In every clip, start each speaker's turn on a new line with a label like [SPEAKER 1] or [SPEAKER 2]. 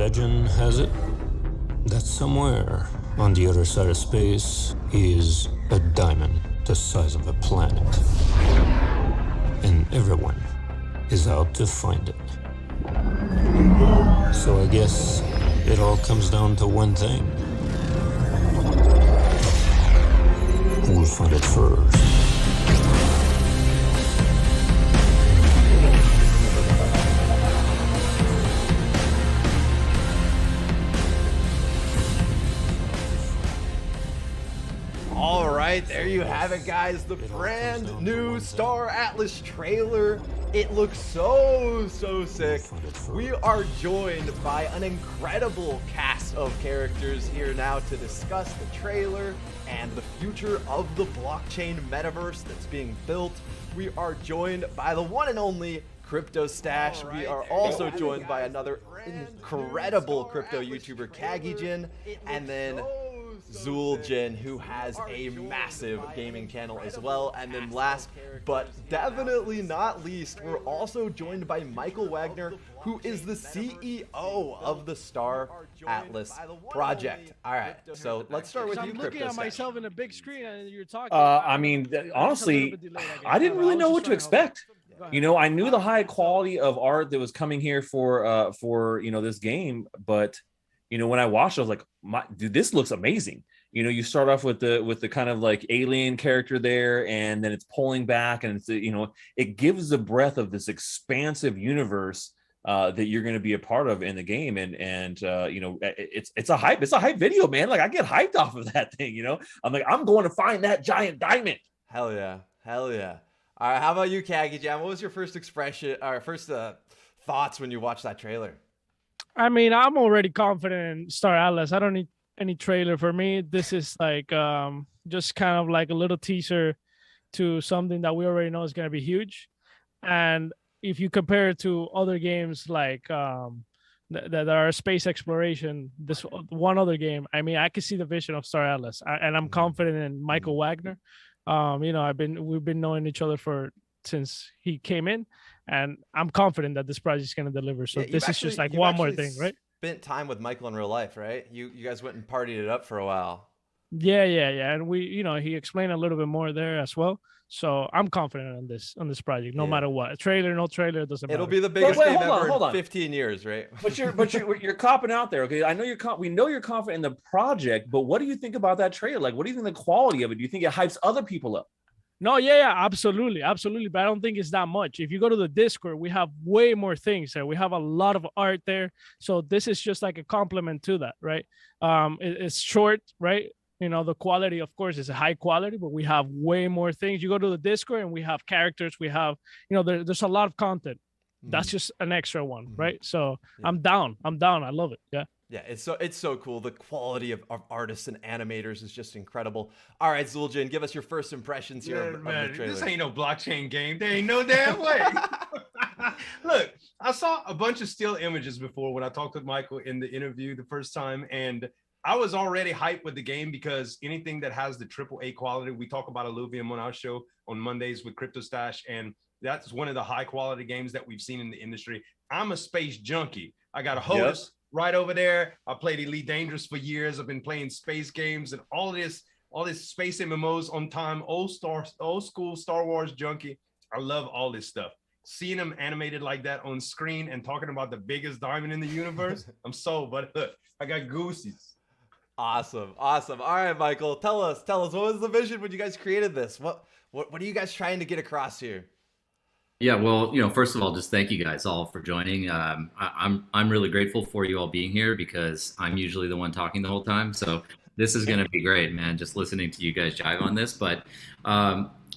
[SPEAKER 1] Legend has it that somewhere on the other side of space is a diamond the size of a planet. And everyone is out to find it. So I guess it all comes down to one thing. Who'll find it first?
[SPEAKER 2] All right, there you have it, guys. The brand new Star Atlas trailer. It looks so sick. We are joined by an incredible cast of characters here now to discuss the trailer and the future of the blockchain metaverse that's being built. We are joined by the one and only Crypto Stash. We are also joined by another incredible crypto YouTuber, CAGYJAN, and then Zueljin, who has a massive gaming channel as well. And then last but definitely not least, we're also joined by Michael Wagner, who is the CEO of the Star Atlas project. All right, so let's start with you,
[SPEAKER 3] I'm looking
[SPEAKER 2] Crypto
[SPEAKER 3] at
[SPEAKER 2] Stash.
[SPEAKER 3] myself in a big screen and you're talking.
[SPEAKER 4] I mean, honestly, I didn't really know what to expect. You know, I knew the high quality of art that was coming here for you know, this game, but you know, when I watched, I was like, dude, this looks amazing. You know, you start off with the kind of like alien character there, and then it's pulling back, and it's, you know, it gives the breadth of this expansive universe that you're going to be a part of in the game, and you know, it's a hype video, man. Like, I get hyped off of that thing. You know, I'm like, I'm going to find that giant diamond.
[SPEAKER 2] Hell yeah, hell yeah. All right, how about you, CAGYJAN? What was your first expression or first thoughts when you watched that trailer?
[SPEAKER 3] I mean, I'm already confident in Star Atlas. I don't need any trailer. For me, this is like just kind of like a little teaser to something that we already know is going to be huge. And if you compare it to other games like that are space exploration, this one other game, I mean, I can see the vision of Star Atlas, and I'm confident in Michael Wagner. You know, we've been knowing each other since he came in, and I'm confident that this project is going to deliver. So yeah, this is just like one more thing, right?
[SPEAKER 2] Spent time with Michael in real life, right? You guys went and partied it up for a while.
[SPEAKER 3] Yeah, and we, you know, he explained a little bit more there as well. So I'm confident on this project, no matter what. Trailer, no trailer, it doesn't matter.
[SPEAKER 2] It'll be the biggest game ever in 15 years, right?
[SPEAKER 4] But you're copping out there, okay? I know we know you're confident in the project, but what do you think about that trailer? Like, what do you think the quality of it? Do you think it hypes other people up?
[SPEAKER 3] No, yeah, absolutely. But I don't think it's that much. If you go to the Discord, we have way more things there. We have a lot of art there. So this is just like a compliment to that, right? It's short, right? You know, the quality, of course, is a high quality, but we have way more things. You go to the Discord and we have characters. We have, you know, there's a lot of content. That's just an extra one, right? So yeah. I'm down. I love it. Yeah.
[SPEAKER 2] Yeah, it's so cool. The quality of artists and animators is just incredible. All right, Zueljin, give us your first impressions here of the trailer.
[SPEAKER 5] This ain't no blockchain game. There ain't no damn way. Look, I saw a bunch of still images before when I talked with Michael in the interview the first time, and I was already hyped with the game because anything that has the AAA quality, we talk about Illuvium on our show on Mondays with Crypto Stash, and that's one of the high quality games that we've seen in the industry. I'm a space junkie. I got a HOTUS right over there. I played Elite Dangerous for years. I've been playing space games and all this space MMOs on time, old school Star Wars junkie. I love all this stuff. Seeing them animated like that on screen and talking about the biggest diamond in the universe, I'm sold. But look, I got goosies.
[SPEAKER 2] Awesome. All right, Michael, tell us, what was the vision when you guys created this? What are you guys trying to get across here?
[SPEAKER 6] Yeah, well, you know, first of all, just thank you guys all for joining. I'm really grateful for you all being here because I'm usually the one talking the whole time. So this is going to be great, man, just listening to you guys jive on this. But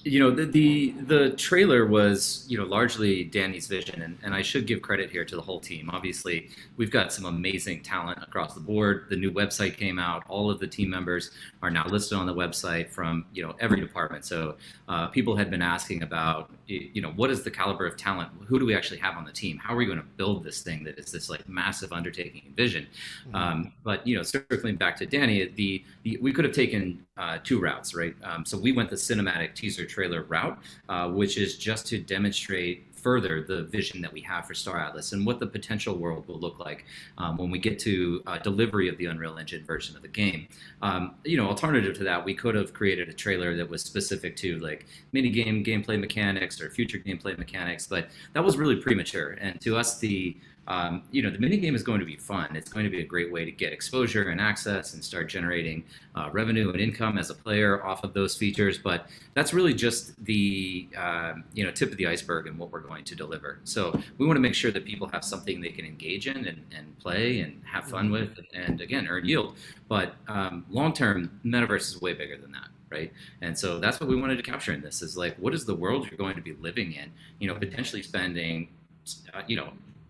[SPEAKER 6] you know, the trailer was, you know, largely Danny's vision, and I should give credit here to the whole team. Obviously, we've got some amazing talent across the board. The new website came out. All of the team members are now listed on the website from, you know, every department. So people had been asking about, you know, what is the caliber of talent? Who do we actually have on the team? How are we going to build this thing that is this like massive undertaking and vision? But, you know, circling back to Danny, we could have taken two routes, right? So we went the cinematic teaser trailer route, which is just to demonstrate further the vision that we have for Star Atlas and what the potential world will look like when we get to delivery of the Unreal Engine version of the game. Alternative to that, we could have created a trailer that was specific to like mini game gameplay mechanics or future gameplay mechanics, but that was really premature. And to us, the mini game is going to be fun. It's going to be a great way to get exposure and access and start generating revenue and income as a player off of those features. But that's really just the tip of the iceberg and what we're going to deliver. So we want to make sure that people have something they can engage in and play and have fun with, and again, earn yield. But long term, Metaverse is way bigger than that. Right. And so that's what we wanted to capture in this, is like, what is the world you're going to be living in, potentially spending,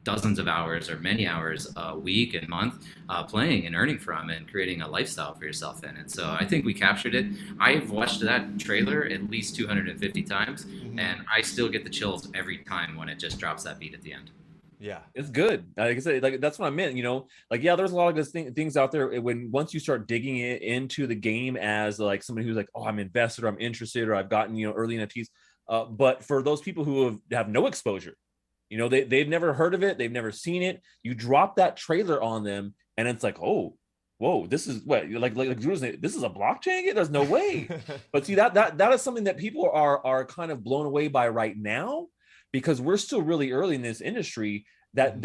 [SPEAKER 6] dozens of hours or many hours a week and month playing and earning from and creating a lifestyle for yourself in. And so I think we captured it. I've watched that trailer at least 250 times, and I still get the chills every time when it just drops that beat at the end.
[SPEAKER 2] Yeah,
[SPEAKER 4] it's good. Like I said, like that's what I meant. There's a lot of good things out there. Once you start digging into the game as like somebody who's like, oh, I'm invested, or I'm interested, or I've gotten early NFTs. But for those people who have no exposure, they've never heard of it, they've never seen it. You drop that trailer on them, and it's like, oh, whoa, this is what this is a blockchain? There's no way. But see, that is something that people are kind of blown away by right now, because we're still really early in this industry. That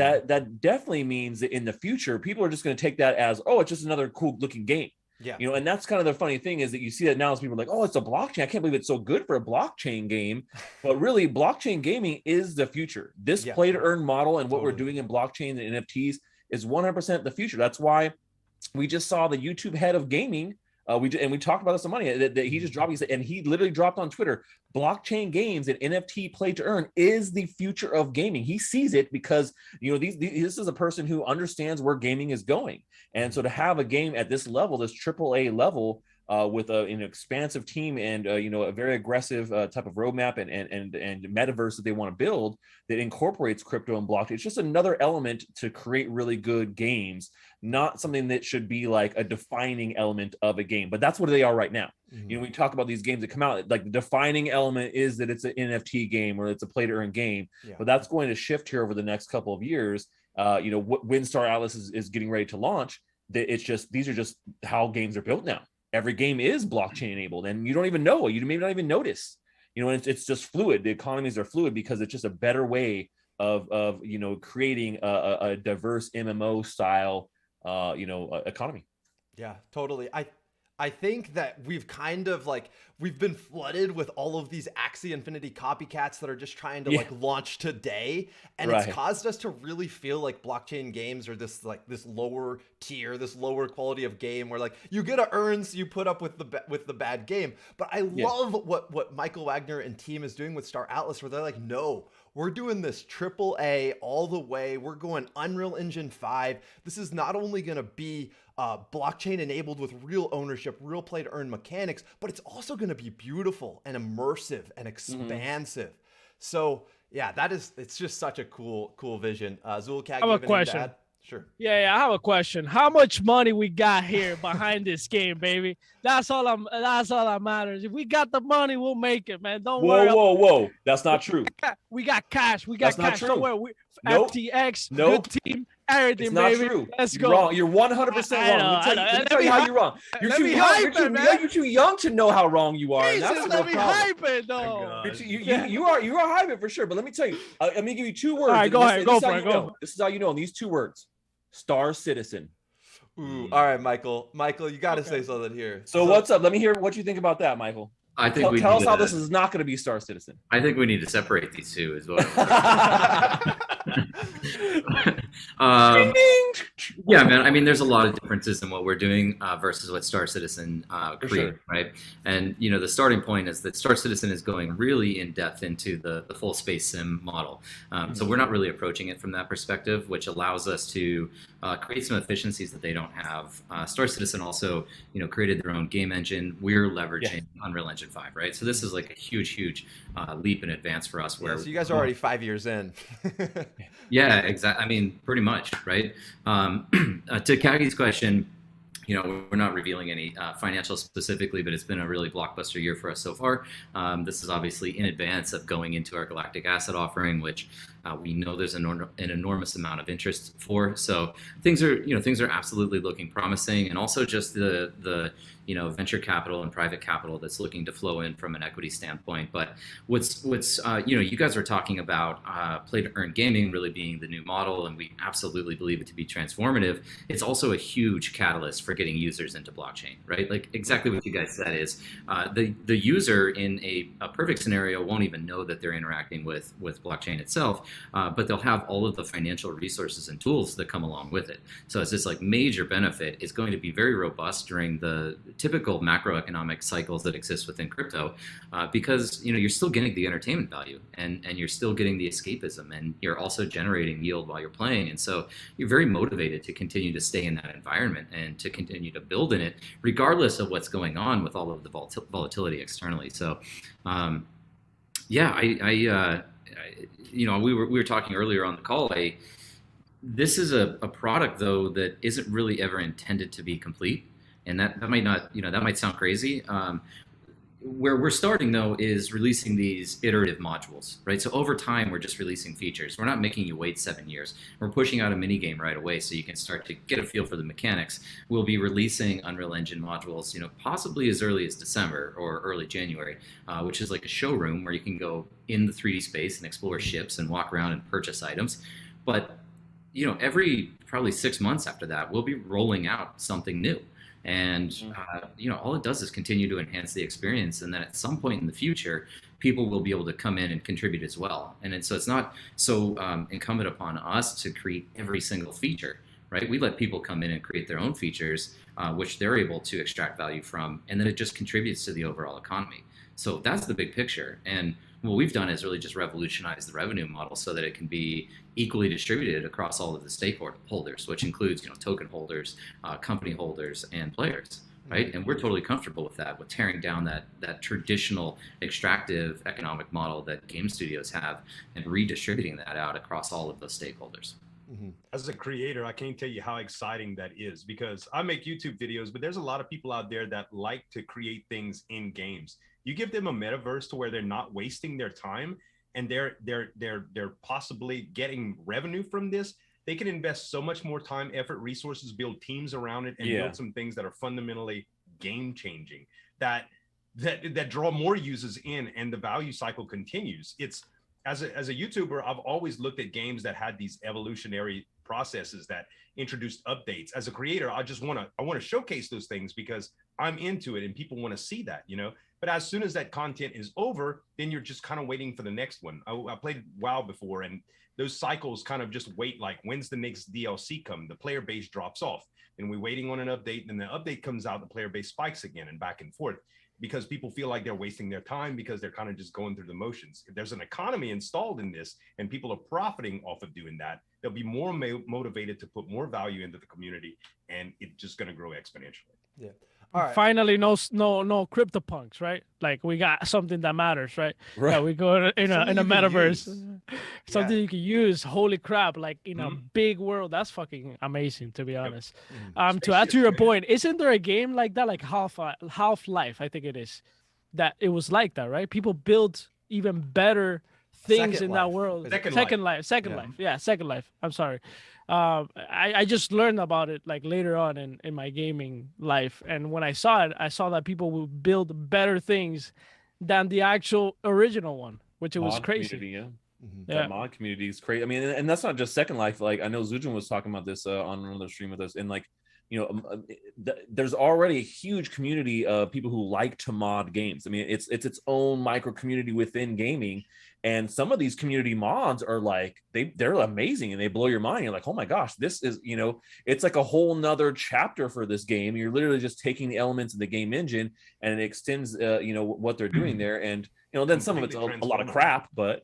[SPEAKER 4] definitely means that in the future, people are just going to take that as, oh, it's just another cool looking game.
[SPEAKER 2] Yeah.
[SPEAKER 4] And that's kind of the funny thing, is that you see that now as people are like, oh, it's a blockchain. I can't believe it's so good for a blockchain game. But really, blockchain gaming is the future. This play to earn model and what we're doing in blockchain and NFTs is 100% the future. That's why we just saw the YouTube head of gaming. We talked about this on Money that he just dropped. He said, and he literally dropped on Twitter, blockchain games and NFT play to earn is the future of gaming. He sees it because this is a person who understands where gaming is going, and so to have a game at this level, this AAA level, with an expansive team and a very aggressive type of roadmap and metaverse that they want to build that incorporates crypto and blockchain. It's just another element to create really good games, not something that should be like a defining element of a game. But that's what they are right now. We talk about these games that come out, like the defining element is that it's an NFT game or it's a play to earn game. But that's going to shift here over the next couple of years. When Star Atlas is getting ready to launch, these are just how games are built now. Every game is blockchain enabled, and you don't even know. You may not even notice. And it's just fluid. The economies are fluid because it's just a better way of creating a diverse MMO style economy.
[SPEAKER 2] Yeah, totally. I think that we've kind of we've been flooded with all of these Axie Infinity copycats that are just trying to launch today. And it's caused us to really feel like blockchain games are this lower tier, this lower quality of game where you get to earn, so you put up with the bad game. But I love what Michael Wagner and team is doing with Star Atlas, where they're like, no, we're doing this AAA all the way. We're going Unreal Engine 5. This is not only going to be blockchain enabled with real ownership, real play to earn mechanics, but it's also going to be beautiful and immersive and expansive. So yeah, it's just such a cool vision. Zul,
[SPEAKER 3] I have a question.
[SPEAKER 2] Sure.
[SPEAKER 3] Yeah, I have a question. How much money we got here behind this game, baby? That's all that matters. If we got the money, we'll make it, man. Don't worry.
[SPEAKER 4] Whoa. That's not true.
[SPEAKER 3] We got cash. We got cash somewhere. FTX,
[SPEAKER 4] nope.
[SPEAKER 3] Good team, everything,
[SPEAKER 4] it's not
[SPEAKER 3] baby.
[SPEAKER 4] True.
[SPEAKER 3] Let's go.
[SPEAKER 4] You're wrong. You're 100% wrong. Let me tell you how you're wrong. You're too young. You're too young to know how wrong you are.
[SPEAKER 3] Jesus,
[SPEAKER 4] that's
[SPEAKER 3] let me hype it, though.
[SPEAKER 4] You are hype it for sure. But let me tell you. I'm gonna give you 2 words.
[SPEAKER 3] All right, go ahead. Go for it. Go.
[SPEAKER 4] This is how you know. These 2 words: Star Citizen.
[SPEAKER 2] Ooh, all right, Michael. Michael, you got to say something here.
[SPEAKER 4] So what's up? Let me hear what you think about that, Michael.
[SPEAKER 6] I think
[SPEAKER 4] tell us how this is not going to be Star Citizen.
[SPEAKER 6] I think we need to separate these two as well. Yeah, man. I mean, there's a lot of differences in what we're doing versus what Star Citizen created, right? And the starting point is that Star Citizen is going really in depth into the full space sim model. So we're not really approaching it from that perspective, which allows us to create some efficiencies that they don't have. Star Citizen also, created their own game engine. We're leveraging Unreal Engine 5, right? So this is like a huge leap in advance for us. Where
[SPEAKER 2] so you guys are already 5 years in.
[SPEAKER 6] Yeah, exactly. I mean, pretty much, right? To Kagi's question, we're not revealing any financials specifically, but it's been a really blockbuster year for us so far. This is obviously in advance of going into our Galactic asset offering, which we know there's an enormous amount of interest for. So things are absolutely looking promising, and also just the venture capital and private capital that's looking to flow in from an equity standpoint. But what's you guys are talking about play to earn gaming really being the new model, and we absolutely believe it to be transformative. It's also a huge catalyst for getting users into blockchain, right? Like exactly what you guys said is the user in a perfect scenario won't even know that they're interacting with blockchain itself, but they'll have all of the financial resources and tools that come along with it. So it's this like major benefit is going to be very robust during the typical macroeconomic cycles that exist within crypto, because you're still getting the entertainment value, and you're still getting the escapism, and you're also generating yield while you're playing, and so you're very motivated to continue to stay in that environment and to continue to build in it, regardless of what's going on with all of the volatility externally. So, we were talking earlier on the call. This is a product though that isn't really ever intended to be complete. And that might not, that might sound crazy. Where we're starting though is releasing these iterative modules, right? So over time, we're just releasing features. We're not making you wait 7 years. We're pushing out a mini game right away so you can start to get a feel for the mechanics. We'll be releasing Unreal Engine modules, possibly as early as December or early January, which is like a showroom where you can go in the 3D space and explore ships and walk around and purchase items. But, every probably 6 months after that, we'll be rolling out something new. And all it does is continue to enhance the experience, and then at some point in the future, people will be able to come in and contribute as well. And so it's not so incumbent upon us to create every single feature, right? We let people come in and create their own features, which they're able to extract value from, and then it just contributes to the overall economy. So that's the big picture. And what we've done is really just revolutionize the revenue model so that it can be equally distributed across all of the stakeholders, which includes token holders, company holders, and players, right? And we're totally comfortable with that, with tearing down that traditional extractive economic model that game studios have and redistributing that out across all of those stakeholders.
[SPEAKER 5] As a creator, I can't tell you how exciting that is, because I make YouTube videos, but there's a lot of people out there that like to create things in games. You give them a metaverse to where they're not wasting their time, and they're possibly getting revenue from this. They can invest so much more time, effort, resources, build teams around it, and build some things that are fundamentally game changing that draw more users in, and the value cycle continues. It's as a YouTuber, I've always looked at games that had these evolutionary processes that introduced updates. As a creator, I want to showcase those things because I'm into it and people want to see that, But as soon as that content is over, then you're just kind of waiting for the next one. I played WoW before, and those cycles kind of just wait, like, when's the next DLC come? The player base drops off, and we're waiting on an update, and the update comes out, the player base spikes again, and back and forth, because people feel like they're wasting their time because they're kind of just going through the motions. If there's an economy installed in this and people are profiting off of doing that, they'll be more motivated to put more value into the community, and it's just going to grow exponentially.
[SPEAKER 2] Yeah. All right.
[SPEAKER 3] Finally, no CryptoPunks, right? Like, we got something that matters, right?
[SPEAKER 4] Right.
[SPEAKER 3] Yeah, we go in a metaverse, something
[SPEAKER 2] Yeah.
[SPEAKER 3] you can use. Holy crap! Like, in a big world, that's fucking amazing, to be honest. To add to your point, isn't there a game like that, like Half-Life? I think it is. That it was like that, right? People built even better things
[SPEAKER 2] Second
[SPEAKER 3] in
[SPEAKER 2] Life.
[SPEAKER 3] that world.
[SPEAKER 2] Second
[SPEAKER 3] Life. Second Life. I'm sorry. I just learned about it like later on in my gaming life, and when I saw it, I saw that people will build better things than the actual original one, which it was crazy.
[SPEAKER 4] That mod community is crazy. I mean, and that's not just Second Life. Like, I know Zueljin was talking about this on another stream with us, and like, there's already a huge community of people who like to mod games. I mean, it's its own micro community within gaming, and some of these community mods are like they're amazing and they blow your mind. You're like, oh my gosh, this is it's like a whole nother chapter for this game. You're literally just taking the elements of the game engine and it extends what they're doing there, and then some of it's a lot of crap, but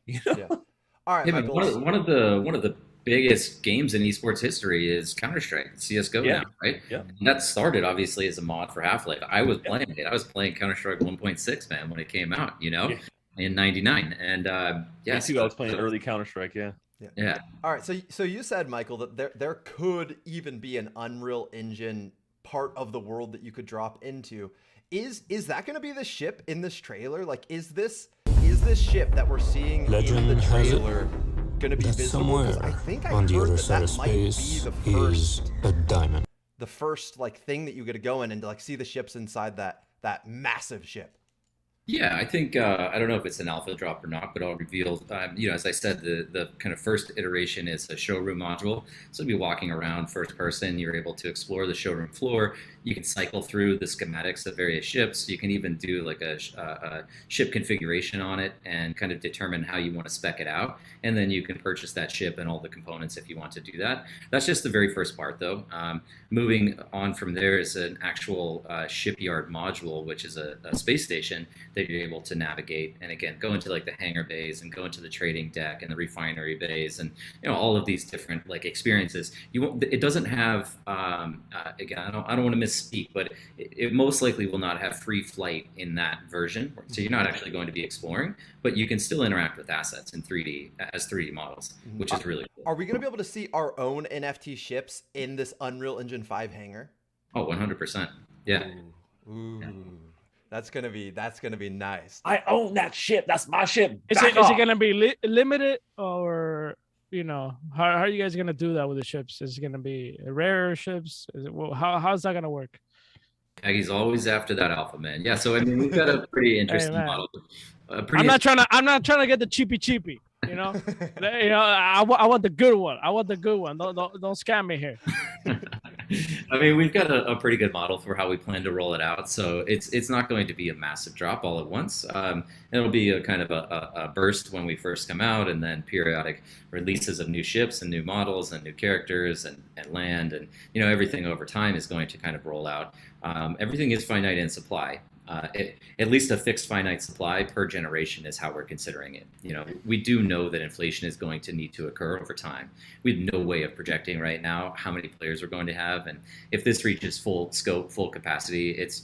[SPEAKER 2] All right,
[SPEAKER 6] yeah, one of the biggest games in esports history is Counter-Strike, CSGO now, right?
[SPEAKER 4] Yeah.
[SPEAKER 6] And that started obviously as a mod for Half-Life. I was playing it. I was playing Counter-Strike 1.6, man, when it came out, in '99. And I
[SPEAKER 4] was playing early Counter-Strike,
[SPEAKER 6] yeah.
[SPEAKER 2] All right, so you said, Michael, that there could even be an Unreal Engine part of the world that you could drop into. Is that going to be the ship in this trailer? Like, is this ship that we're seeing
[SPEAKER 1] Legend
[SPEAKER 2] in the
[SPEAKER 1] has it
[SPEAKER 2] trailer going to be
[SPEAKER 1] that
[SPEAKER 2] visible? 'Cause
[SPEAKER 1] somewhere
[SPEAKER 2] I think I
[SPEAKER 1] on the
[SPEAKER 2] heard
[SPEAKER 1] other
[SPEAKER 2] that
[SPEAKER 1] side of
[SPEAKER 2] that might be
[SPEAKER 1] space
[SPEAKER 2] the
[SPEAKER 1] is
[SPEAKER 2] first,
[SPEAKER 1] a diamond.
[SPEAKER 2] the first like thing that you get to go in and like see the ships inside that massive ship.
[SPEAKER 6] Yeah, I think I don't know if it's an alpha drop or not, but I'll reveal. As I said, the kind of first iteration is a showroom module. So you'll be walking around first person. You're able to explore the showroom floor. You can cycle through the schematics of various ships. You can even do like a ship configuration on it and kind of determine how you want to spec it out. And then you can purchase that ship and all the components if you want to do that. That's just the very first part, though. Moving on from there is an actual Shipyard Module, which is a space station that you're able to navigate, and again go into like the hangar bays and go into the trading deck and the refinery bays, and all of these different like experiences. It doesn't have again, I don't want to misspeak, but it most likely will not have free flight in that version. So you're not actually going to be exploring, but you can still interact with assets in 3D as 3D models, which is really cool.
[SPEAKER 2] Are we going to be able to see our own NFT ships in this Unreal Engine 5 hangar?
[SPEAKER 6] Oh, 100%. Yeah.
[SPEAKER 2] Ooh. Yeah. That's gonna be nice.
[SPEAKER 4] I own that ship. That's my ship.
[SPEAKER 3] Is it gonna be limited, or how are you guys gonna do that with the ships? Is it gonna be rarer ships? How's that gonna work?
[SPEAKER 6] Aggies always after that alpha, man. Yeah. So I mean, we've got a pretty interesting model.
[SPEAKER 3] I'm not trying to get the cheapy. I want the good one. I want the good one. Don't scam me here.
[SPEAKER 6] I mean, we've got a pretty good model for how we plan to roll it out. So it's not going to be a massive drop all at once. It'll be a kind of a burst when we first come out, and then periodic releases of new ships and new models and new characters and land, and everything over time is going to kind of roll out. Everything is finite in supply. At least a fixed finite supply per generation is how we're considering it. We do know that inflation is going to need to occur over time. We have no way of projecting right now how many players we're going to have, and if this reaches full scope, full capacity, it's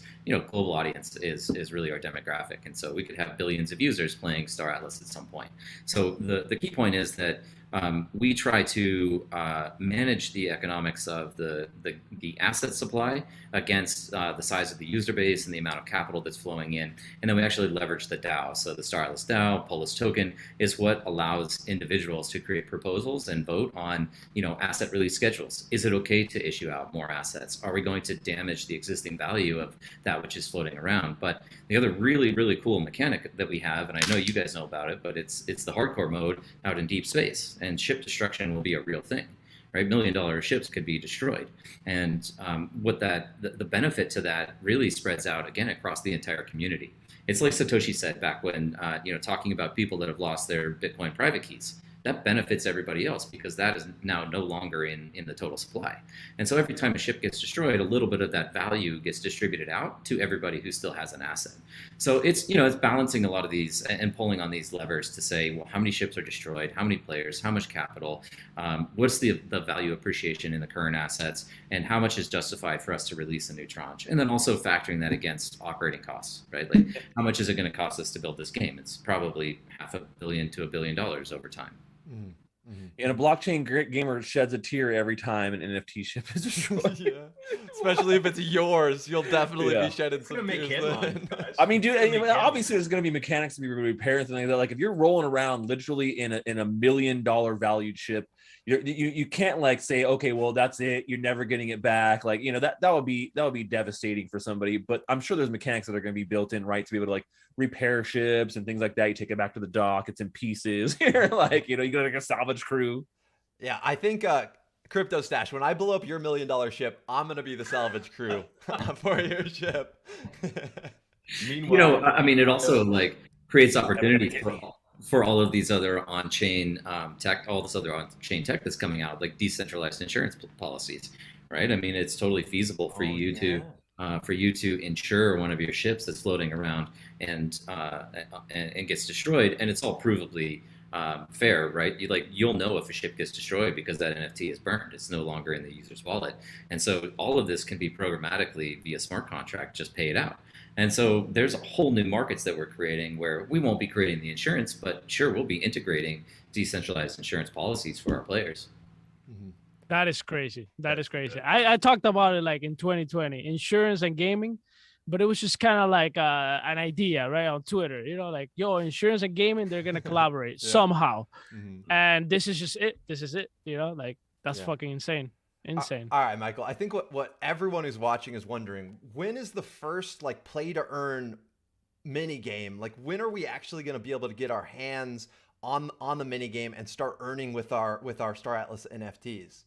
[SPEAKER 6] global audience is really our demographic, and so we could have billions of users playing Star Atlas at some point. So the key point is that we try to manage the economics of the asset supply against the size of the user base and the amount of capital that's flowing in, and then we actually leverage the DAO. So the Star Atlas DAO, Polis token, is what allows individuals to create proposals and vote on asset release schedules. Is it okay to issue out more assets? Are we going to damage the existing value of that which is floating around? But the other really cool mechanic that we have, and I know you guys know about it, but it's the hardcore mode out in deep space. And ship destruction will be a real thing, right? $1 million ships could be destroyed, and the benefit to that really spreads out again across the entire community. It's like Satoshi said back when talking about people that have lost their Bitcoin private keys. That benefits everybody else because that is now no longer in the total supply. And so every time a ship gets destroyed, a little bit of that value gets distributed out to everybody who still has an asset. So it's balancing a lot of these and pulling on these levers to say, well, how many ships are destroyed, how many players, how much capital, what's the value appreciation in the current assets, and how much is justified for us to release a new tranche? And then also factoring that against operating costs, right? Like, how much is it going to cost us to build this game? It's probably $500 million to $1 billion over time.
[SPEAKER 4] Mm-hmm. And a blockchain gamer sheds a tear every time an NFT ship is destroyed.
[SPEAKER 2] Yeah, especially if it's yours, you'll definitely be shedding some tears.
[SPEAKER 4] I mean, dude, obviously there's going to be mechanics to be repaired and things like that. Like if you're rolling around literally in a $1 million valued ship, you can't like say, okay, well that's it, you're never getting it back. Like that would be devastating for somebody. But I'm sure there's mechanics that are going to be built in, right, to be able to like repair ships and things like that. You take it back to the dock, it's in pieces. You're like, you got like a salvage crew.
[SPEAKER 2] Yeah, I think Crypto Stash, when I blow up your $1 million ship, I'm gonna be the salvage crew for your ship.
[SPEAKER 6] Meanwhile, I mean, it also like creates opportunity for all of these other on-chain tech, all this other on-chain tech that's coming out, like decentralized insurance policies, right? I mean, it's totally feasible for you to insure one of your ships that's floating around and gets destroyed, and it's all provably fair, right? You'll know if a ship gets destroyed because that NFT is burned. It's no longer in the user's wallet, and so all of this can be programmatically via smart contract just paid out. And so there's a whole new markets that we're creating where we won't be creating the insurance, but sure, we'll be integrating decentralized insurance policies for our players.
[SPEAKER 2] Mm-hmm.
[SPEAKER 3] That is crazy. That is crazy. I talked about it like in 2020, insurance and gaming, but it was just kind of like an idea, right, on Twitter. You know, like, yo, insurance and gaming, they're gonna collaborate somehow, and this is just it. This is it. You know, like that's fucking insane. Insane.
[SPEAKER 2] All right, Michael. I think what everyone who's watching is wondering, when is the first like play to earn mini game? Like, when are we actually going to be able to get our hands on the mini game and start earning with our Star Atlas NFTs?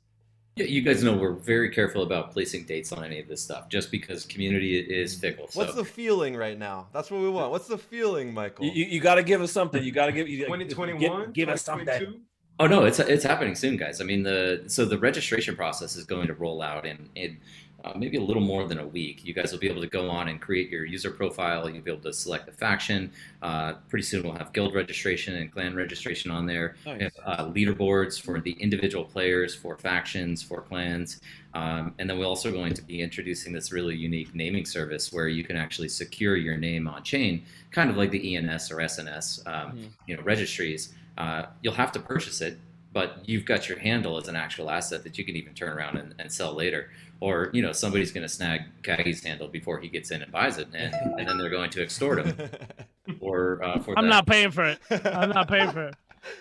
[SPEAKER 6] Yeah, you guys know we're very careful about placing dates on any of this stuff, just because community is fickle.
[SPEAKER 2] What's the feeling right now? That's what we want. What's the feeling, Michael?
[SPEAKER 4] You got to give us something. You got to give
[SPEAKER 5] 2021.
[SPEAKER 4] Give us something.
[SPEAKER 6] Oh no, it's happening soon, guys. I mean, the registration process is going to roll out in maybe a little more than a week. You guys will be able to go on and create your user profile. You'll be able to select the faction. Pretty soon we'll have guild registration and clan registration on there.
[SPEAKER 4] Nice.
[SPEAKER 6] Leaderboards for the individual players, for factions, for clans. And then we're also going to be introducing this really unique naming service where you can actually secure your name on chain, kind of like the ENS or SNS registries. You'll have to purchase it, but you've got your handle as an actual asset that you can even turn around and sell later. Or, somebody's going to snag CAGYJAN's handle before he gets in and buys it, and then they're going to extort him.
[SPEAKER 3] I'm not paying for it. I'm not paying for it.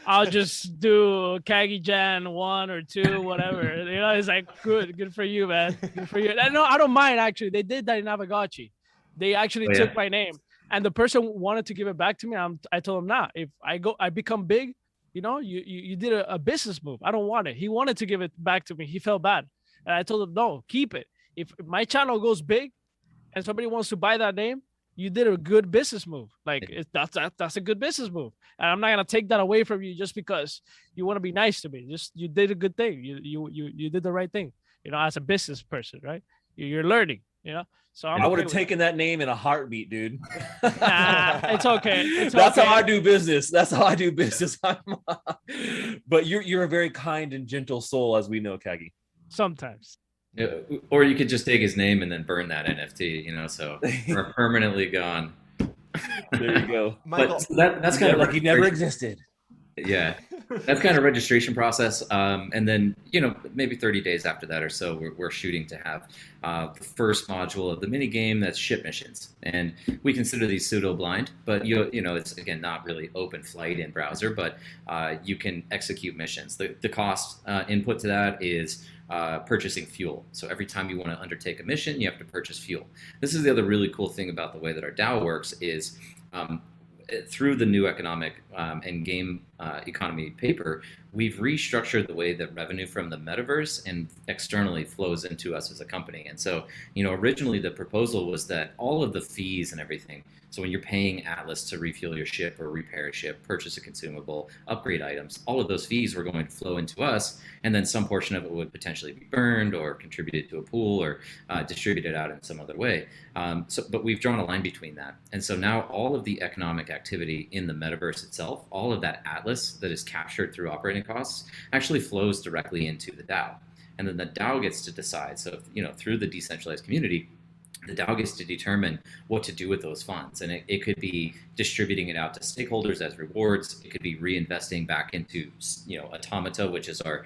[SPEAKER 3] I'll just do CAGYJAN 1 or 2, whatever. It's like, good for you, man. Good for you. No, I don't mind, actually. They did that in Navagachi. They actually took my name. And the person wanted to give it back to me. I told him, nah, if I become big, you did a business move. I don't want it. He wanted to give it back to me. He felt bad. And I told him, no, keep it. If my channel goes big and somebody wants to buy that name, you did a good business move. Like, that's a good business move. And I'm not going to take that away from you just because you want to be nice to me. Just, you did a good thing. You did the right thing, as a business person, right? You're learning, So
[SPEAKER 4] I would have taken that name in a heartbeat, dude.
[SPEAKER 3] Nah, it's okay.
[SPEAKER 4] That's how I do business. But you're a very kind and gentle soul, as we know, Kagi.
[SPEAKER 3] Sometimes.
[SPEAKER 6] Yeah, or you could just take his name and then burn that NFT, so we're permanently gone.
[SPEAKER 4] There you go.
[SPEAKER 2] Michael,
[SPEAKER 6] that's kind of
[SPEAKER 4] like he never existed.
[SPEAKER 6] Yeah, that's kind of registration process. And then, maybe 30 days after that or so, we're shooting to have the first module of the mini game that's ship missions. And we consider these pseudo blind, but it's again not really open flight in browser, but you can execute missions. The cost input to that is purchasing fuel. So every time you want to undertake a mission, you have to purchase fuel. This is the other really cool thing about the way that our DAO works is through the new economic and game economy paper, we've restructured the way that revenue from the metaverse and externally flows into us as a company. And so, originally the proposal was that all of the fees and everything, so when you're paying Atlas to refuel your ship or repair a ship, purchase a consumable, upgrade items, all of those fees were going to flow into us, and then some portion of it would potentially be burned or contributed to a pool or distributed out in some other way. But we've drawn a line between that. And so now all of the economic activity in the metaverse itself, all of that Atlas that is captured through operating costs actually flows directly into the DAO. And then the DAO gets to decide. So, through the decentralized community, the DAO gets to determine what to do with those funds. And it could be distributing it out to stakeholders as rewards. It could be reinvesting back into, Automata, which is our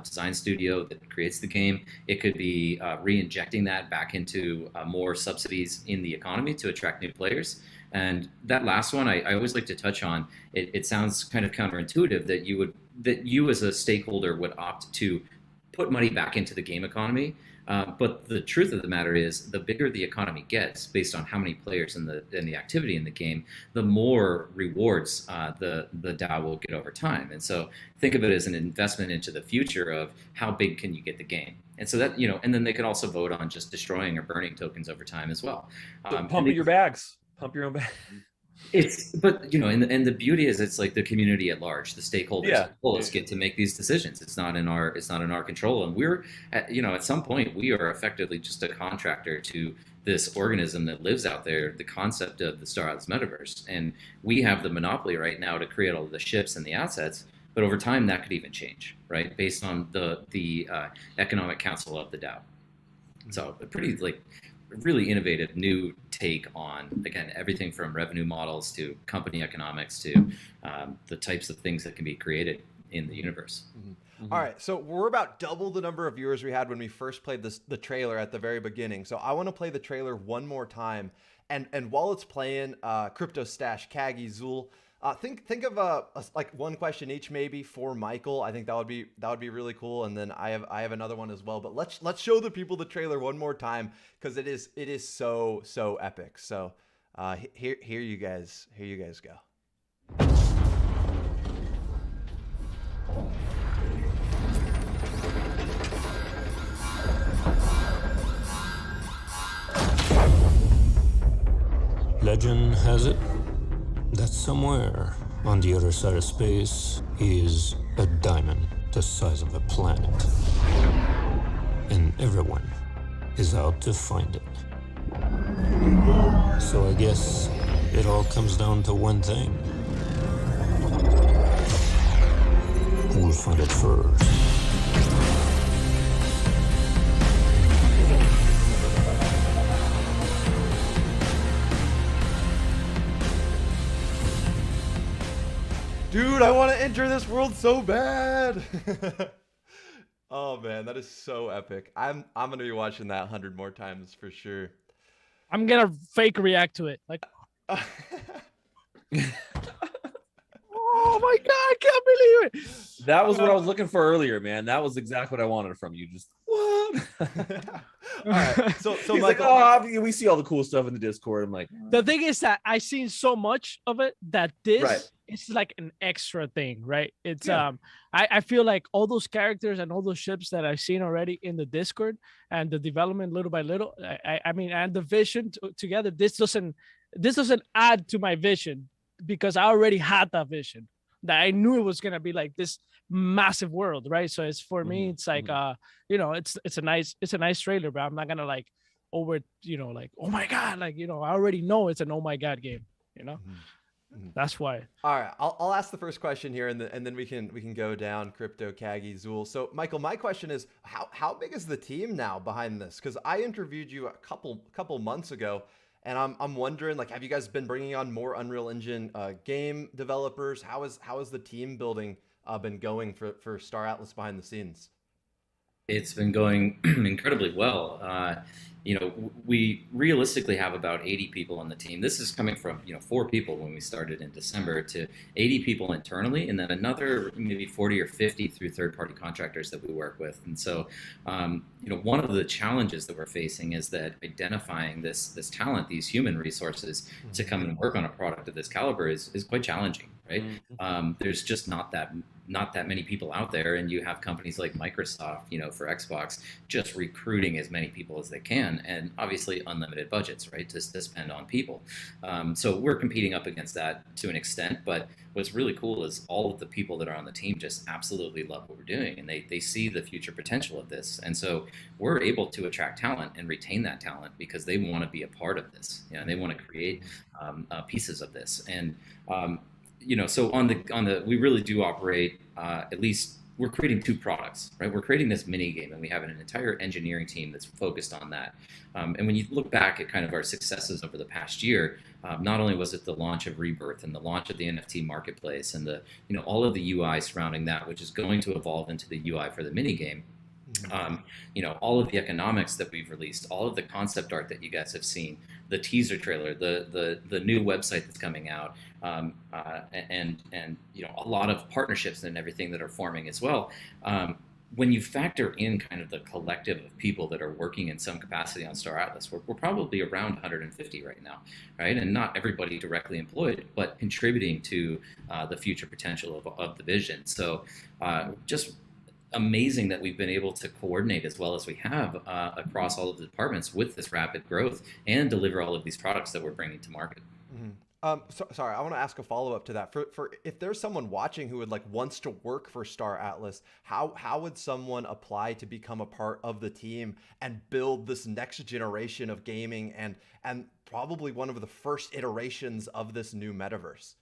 [SPEAKER 6] design studio that creates the game. It could be re-injecting that back into more subsidies in the economy to attract new players. And that last one, I always like to touch on. It sounds kind of counterintuitive that you as a stakeholder would opt to put money back into the game economy. But the truth of the matter is, the bigger the economy gets, based on how many players and the activity in the game, the more rewards the DAO will get over time. And so think of it as an investment into the future of how big can you get the game. And so that, and then they can also vote on just destroying or burning tokens over time as well.
[SPEAKER 4] Pump your bags. Pump your own bag.
[SPEAKER 6] And the beauty is, it's like the community at large, the stakeholders, get to make these decisions. It's not in our control. And we're at some point we are effectively just a contractor to this organism that lives out there, the concept of the Star Atlas metaverse. And we have the monopoly right now to create all of the ships and the assets. But over time, that could even change, right? Based on the economic council of the DAO. So a pretty really innovative new take on, again, everything from revenue models to company economics to the types of things that can be created in the universe.
[SPEAKER 2] All right, so we're about double the number of viewers we had when we first played the trailer at the very beginning. So I want to play the trailer one more time, and while it's playing, Crypto Stash, Kagi, Zul, think of like one question each maybe for Michael. I think that would be really cool. And then I have another one as well. But let's show the people the trailer one more time because it is so epic. So here you guys go.
[SPEAKER 1] Legend has it that somewhere on the other side of space is a diamond the size of a planet. And everyone is out to find it. So I guess it all comes down to one thing. Who'll find it first?
[SPEAKER 2] Dude, I want to enter this world so bad. Oh man, that is so epic. I'm gonna be watching that 100 more times for sure.
[SPEAKER 3] I'm gonna fake react to it. Like, oh my god, I can't believe it.
[SPEAKER 4] That was what I was looking for earlier, man. That was exactly what I wanted from you. Just what?
[SPEAKER 2] All right. So
[SPEAKER 4] He's
[SPEAKER 2] Michael,
[SPEAKER 4] like, oh, we see all the cool stuff in the Discord. I'm like,
[SPEAKER 3] the thing is that I've seen so much of it that this
[SPEAKER 4] Right.
[SPEAKER 3] is like an extra thing, right? It's
[SPEAKER 4] Yeah.
[SPEAKER 3] I feel like all those characters and all those ships that I've seen already in the Discord and the development little by little, I mean, and the vision together, this doesn't add to my vision because I already had that vision that I knew it was gonna be like this massive world, right? So it's for me, it's like you know, it's a nice trailer, but I'm not gonna like like, oh my god, like, I already know it's an oh my god game, That's why.
[SPEAKER 2] all right, I'll ask the first question here, and then we can go down Crypto, Kagi, Zul. So Michael, my question is, how big is the team now behind this? Because I interviewed you a couple months ago, and I'm wondering, like, have you guys been bringing on more Unreal Engine game developers? How is the team building been going for Star Atlas behind the scenes?
[SPEAKER 6] It's been going incredibly well. We realistically have about 80 people on the team. This is coming from 4 people when we started in December to 80 people internally, and then another maybe 40 or 50 through third-party contractors that we work with. And so, one of the challenges that we're facing is that identifying this talent, these human resources, to come and work on a product of this caliber is quite challenging, right? There's just not that many people out there, and you have companies like Microsoft, for Xbox, just recruiting as many people as they can, and obviously unlimited budgets, right, to spend on people. So we're competing up against that to an extent, but what's really cool is all of the people that are on the team just absolutely love what we're doing, and they see the future potential of this. And so we're able to attract talent and retain that talent because they want to be a part of this, and they want to create pieces of this. And so on the we really do operate, at least we're creating 2 products, right? We're creating this mini game, and we have an entire engineering team that's focused on that. And when you look back at kind of our successes over the past year, not only was it the launch of Rebirth and the launch of the NFT marketplace and the all of the UI surrounding that, which is going to evolve into the UI for the mini game. All of the economics that we've released, all of the concept art that you guys have seen, the teaser trailer, the new website that's coming out, and a lot of partnerships and everything that are forming as well. When you factor in kind of the collective of people that are working in some capacity on Star Atlas, we're probably around 150 right now, right? And not everybody directly employed, but contributing to the future potential of the vision. So just amazing that we've been able to coordinate as well as we have across all of the departments with this rapid growth and deliver all of these products that we're bringing to market.
[SPEAKER 2] Sorry, I want to ask a follow-up to that. For if there's someone watching who wants to work for Star Atlas, how would someone apply to become a part of the team and build this next generation of gaming and probably one of the first iterations of this new metaverse?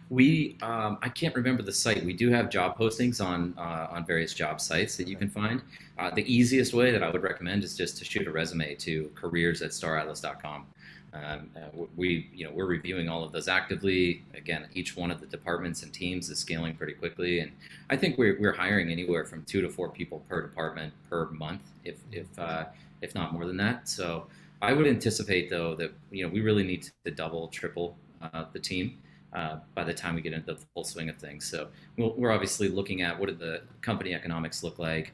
[SPEAKER 6] We, I can't remember the site. We do have job postings on various job sites that you can find. The easiest way that I would recommend is just to shoot a resume to careers@staratlas.com. We're reviewing all of those actively. Again, each one of the departments and teams is scaling pretty quickly, and I think we're hiring anywhere from 2 to 4 people per department per month, if not more than that. So I would anticipate, though, that we really need to double, triple the team by the time we get into the full swing of things. So we're obviously looking at what do the company economics look like,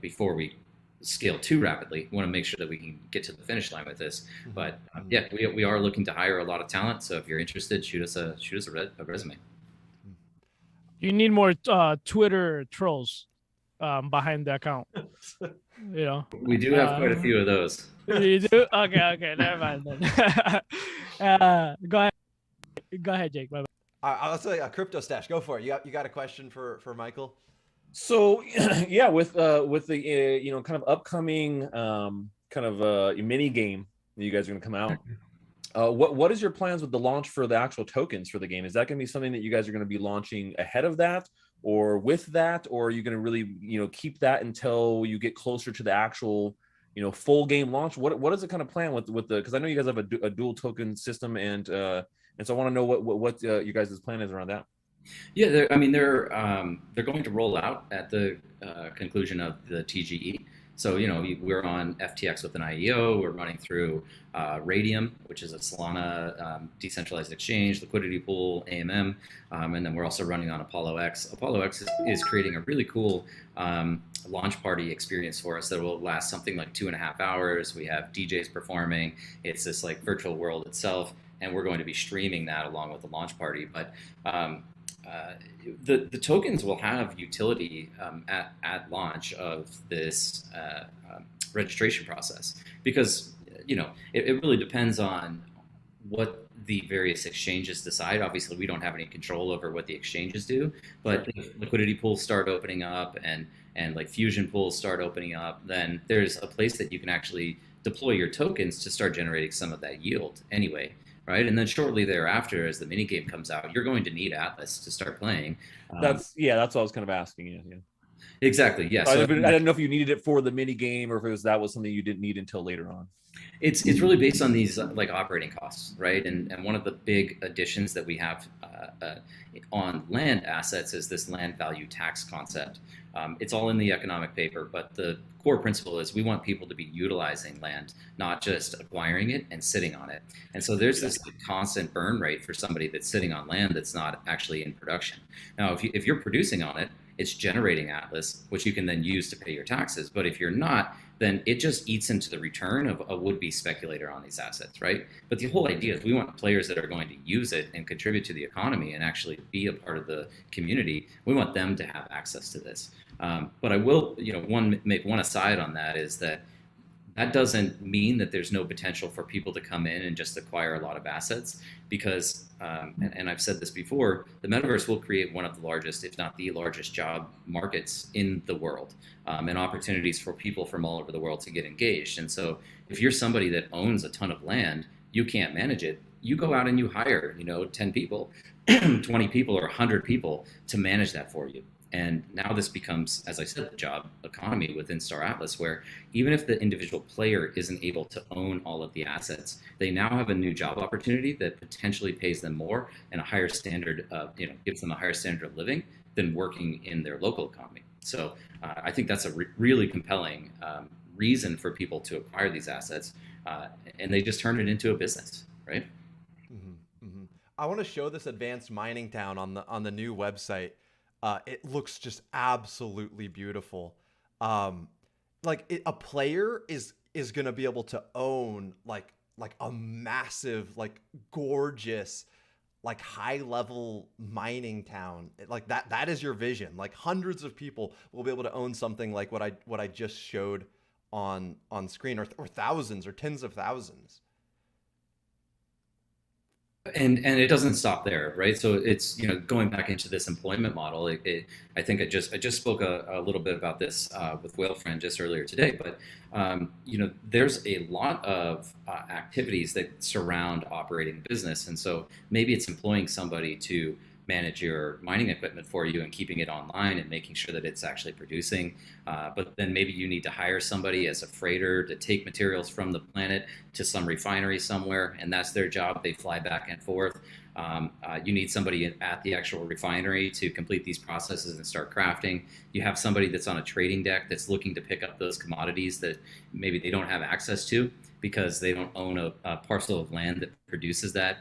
[SPEAKER 6] before we scale too rapidly. We want to make sure that we can get to the finish line with this. But yeah, we are looking to hire a lot of talent. So if you're interested, shoot us a resume.
[SPEAKER 3] You need more Twitter trolls behind the account.
[SPEAKER 6] We do have quite a few of those.
[SPEAKER 3] You do? Okay, never mind then. Go ahead, Jake. Bye-bye.
[SPEAKER 2] I'll say a crypto stash. Go for it. You got a question for Michael?
[SPEAKER 4] So yeah, with the kind of upcoming mini game that you guys are going to come out, what is your plans with the launch for the actual tokens for the game? Is that going to be something that you guys are going to be launching ahead of that, or with that, or are you going to really keep that until you get closer to the actual full game launch? What is the kind of plan with the, because I know you guys have a dual token system, and so I want to know what you guys' plan is around that.
[SPEAKER 6] Yeah, they're going to roll out at the conclusion of the TGE. So we're on FTX with an IEO. We're running through Radium, which is a Solana decentralized exchange, liquidity pool, AMM, and then we're also running on Apollo X. Apollo X is creating a really cool launch party experience for us that will last something like 2.5 hours. We have DJs performing. It's this like virtual world itself, and we're going to be streaming that along with the launch party. But the tokens will have utility at launch of this registration process, because it really depends on what the various exchanges decide. Obviously, we don't have any control over what the exchanges do, but if liquidity pools start opening up and like fusion pools start opening up, then there's a place that you can actually deploy your tokens to start generating some of that yield anyway. Right, and then shortly thereafter, as the mini game comes out, you're going to need Atlas to start playing.
[SPEAKER 4] That's what I was kind of asking you. Yeah.
[SPEAKER 6] Exactly. Yeah.
[SPEAKER 4] So I didn't know if you needed it for the mini game, or if that was something you didn't need until later on.
[SPEAKER 6] It's really based on these like operating costs, right? And one of the big additions that we have on land assets is this land value tax concept. It's all in the economic paper, but the core principle is we want people to be utilizing land, not just acquiring it and sitting on it. And so there's this constant burn rate for somebody that's sitting on land that's not actually in production. Now, if you're producing on it, it's generating Atlas, which you can then use to pay your taxes. But if you're not, then it just eats into the return of a would-be speculator on these assets, right? But the whole idea is we want players that are going to use it and contribute to the economy and actually be a part of the community. We want them to have access to this. But I will, make one aside on that, is that doesn't mean that there's no potential for people to come in and just acquire a lot of assets, because, and I've said this before, the metaverse will create one of the largest, if not the largest, job markets in the world, and opportunities for people from all over the world to get engaged. And so if you're somebody that owns a ton of land, you can't manage it, you go out and you hire, 10 people, 20 people, or 100 people to manage that for you. And now this becomes, as I said, the job economy within Star Atlas, where even if the individual player isn't able to own all of the assets, they now have a new job opportunity that potentially pays them more and a higher standard of, gives them a higher standard of living than working in their local economy. So I think that's a really compelling reason for people to acquire these assets, and they just turn it into a business, right?
[SPEAKER 2] Mm-hmm, mm-hmm. I want to show this advanced mining town on the new website. It looks just absolutely beautiful. A player is going to be able to own like a massive, like gorgeous, like high level mining town. Like that is your vision. Like hundreds of people will be able to own something like what I just showed on screen, or thousands or tens of thousands.
[SPEAKER 6] And it doesn't stop there, right? So it's, going back into this employment model. I think I just spoke a little bit about this with Whalefriend just earlier today, but there's a lot of activities that surround operating a business, and so maybe it's employing somebody to manage your mining equipment for you and keeping it online and making sure that it's actually producing. But then maybe you need to hire somebody as a freighter to take materials from the planet to some refinery somewhere, and that's their job. They fly back and forth. You need somebody at the actual refinery to complete these processes and start crafting. You have somebody that's on a trading deck that's looking to pick up those commodities that maybe they don't have access to because they don't own a parcel of land that produces that.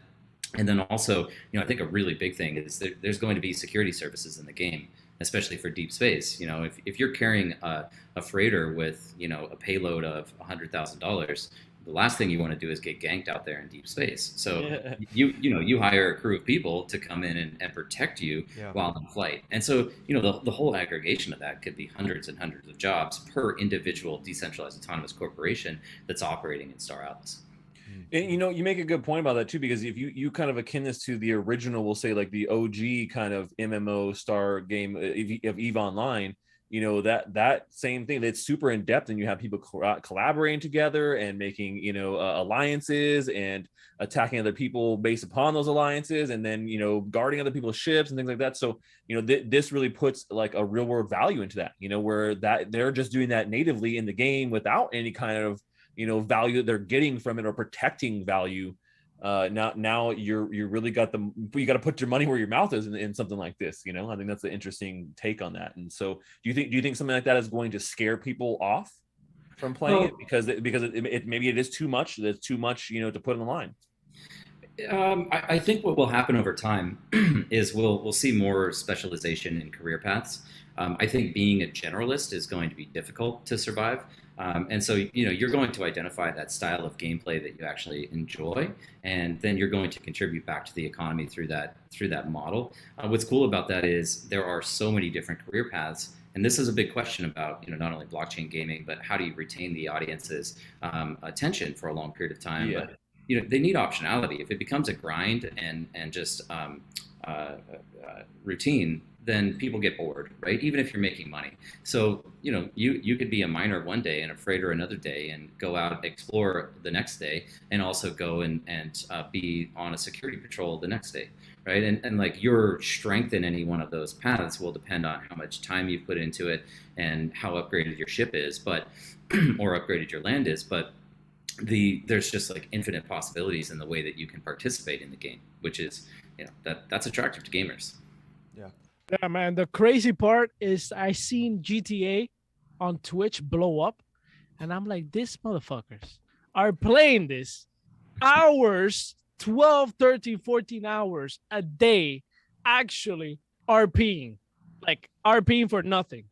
[SPEAKER 6] And then also, I think a really big thing is that there's going to be security services in the game, especially for deep space. If you're carrying a freighter with, a payload of $100,000, the last thing you want to do is get ganked out there in deep space. So you hire a crew of people to come in and protect you while in flight. And so, the whole aggregation of that could be hundreds and hundreds of jobs per individual decentralized autonomous corporation that's operating in Star Atlas.
[SPEAKER 4] And you make a good point about that too, because if you kind of akin this to the original, we'll say like the OG kind of MMO Star game of EVE Online, that same thing, that's super in depth, and you have people collaborating together and making alliances and attacking other people based upon those alliances, and then guarding other people's ships and things like that. So this really puts like a real world value into that, where that they're just doing that natively in the game without any kind of value that they're getting from it or protecting value. Now you really got you got to put your money where your mouth is in something like this. I think that's an interesting take on that. And so do you think something like that is going to scare people off from playing it because it maybe it is too much, there's too much to put on the line?
[SPEAKER 6] I think what will happen over time is we'll see more specialization in career paths. I think being a generalist is going to be difficult to survive. And so, you're going to identify that style of gameplay that you actually enjoy, and then you're going to contribute back to the economy through that model. What's cool about that is there are so many different career paths. And this is a big question about, not only blockchain gaming, but how do you retain the audience's attention for a long period of time?
[SPEAKER 4] Yeah.
[SPEAKER 6] But, they need optionality. If it becomes a grind and just routine, then people get bored, right? Even if you're making money. So, you could be a miner one day and a freighter another day and go out and explore the next day, and also go and be on a security patrol the next day, right? And like your strength in any one of those paths will depend on how much time you've put into it and how upgraded your ship is, or upgraded your land is. But there's just like infinite possibilities in the way that you can participate in the game, which is, that's attractive to gamers.
[SPEAKER 3] Yeah, man. The crazy part is I seen GTA on Twitch blow up, and I'm like, these motherfuckers are playing this hours, 12, 13, 14 hours a day, actually RPing, like RPing for nothing.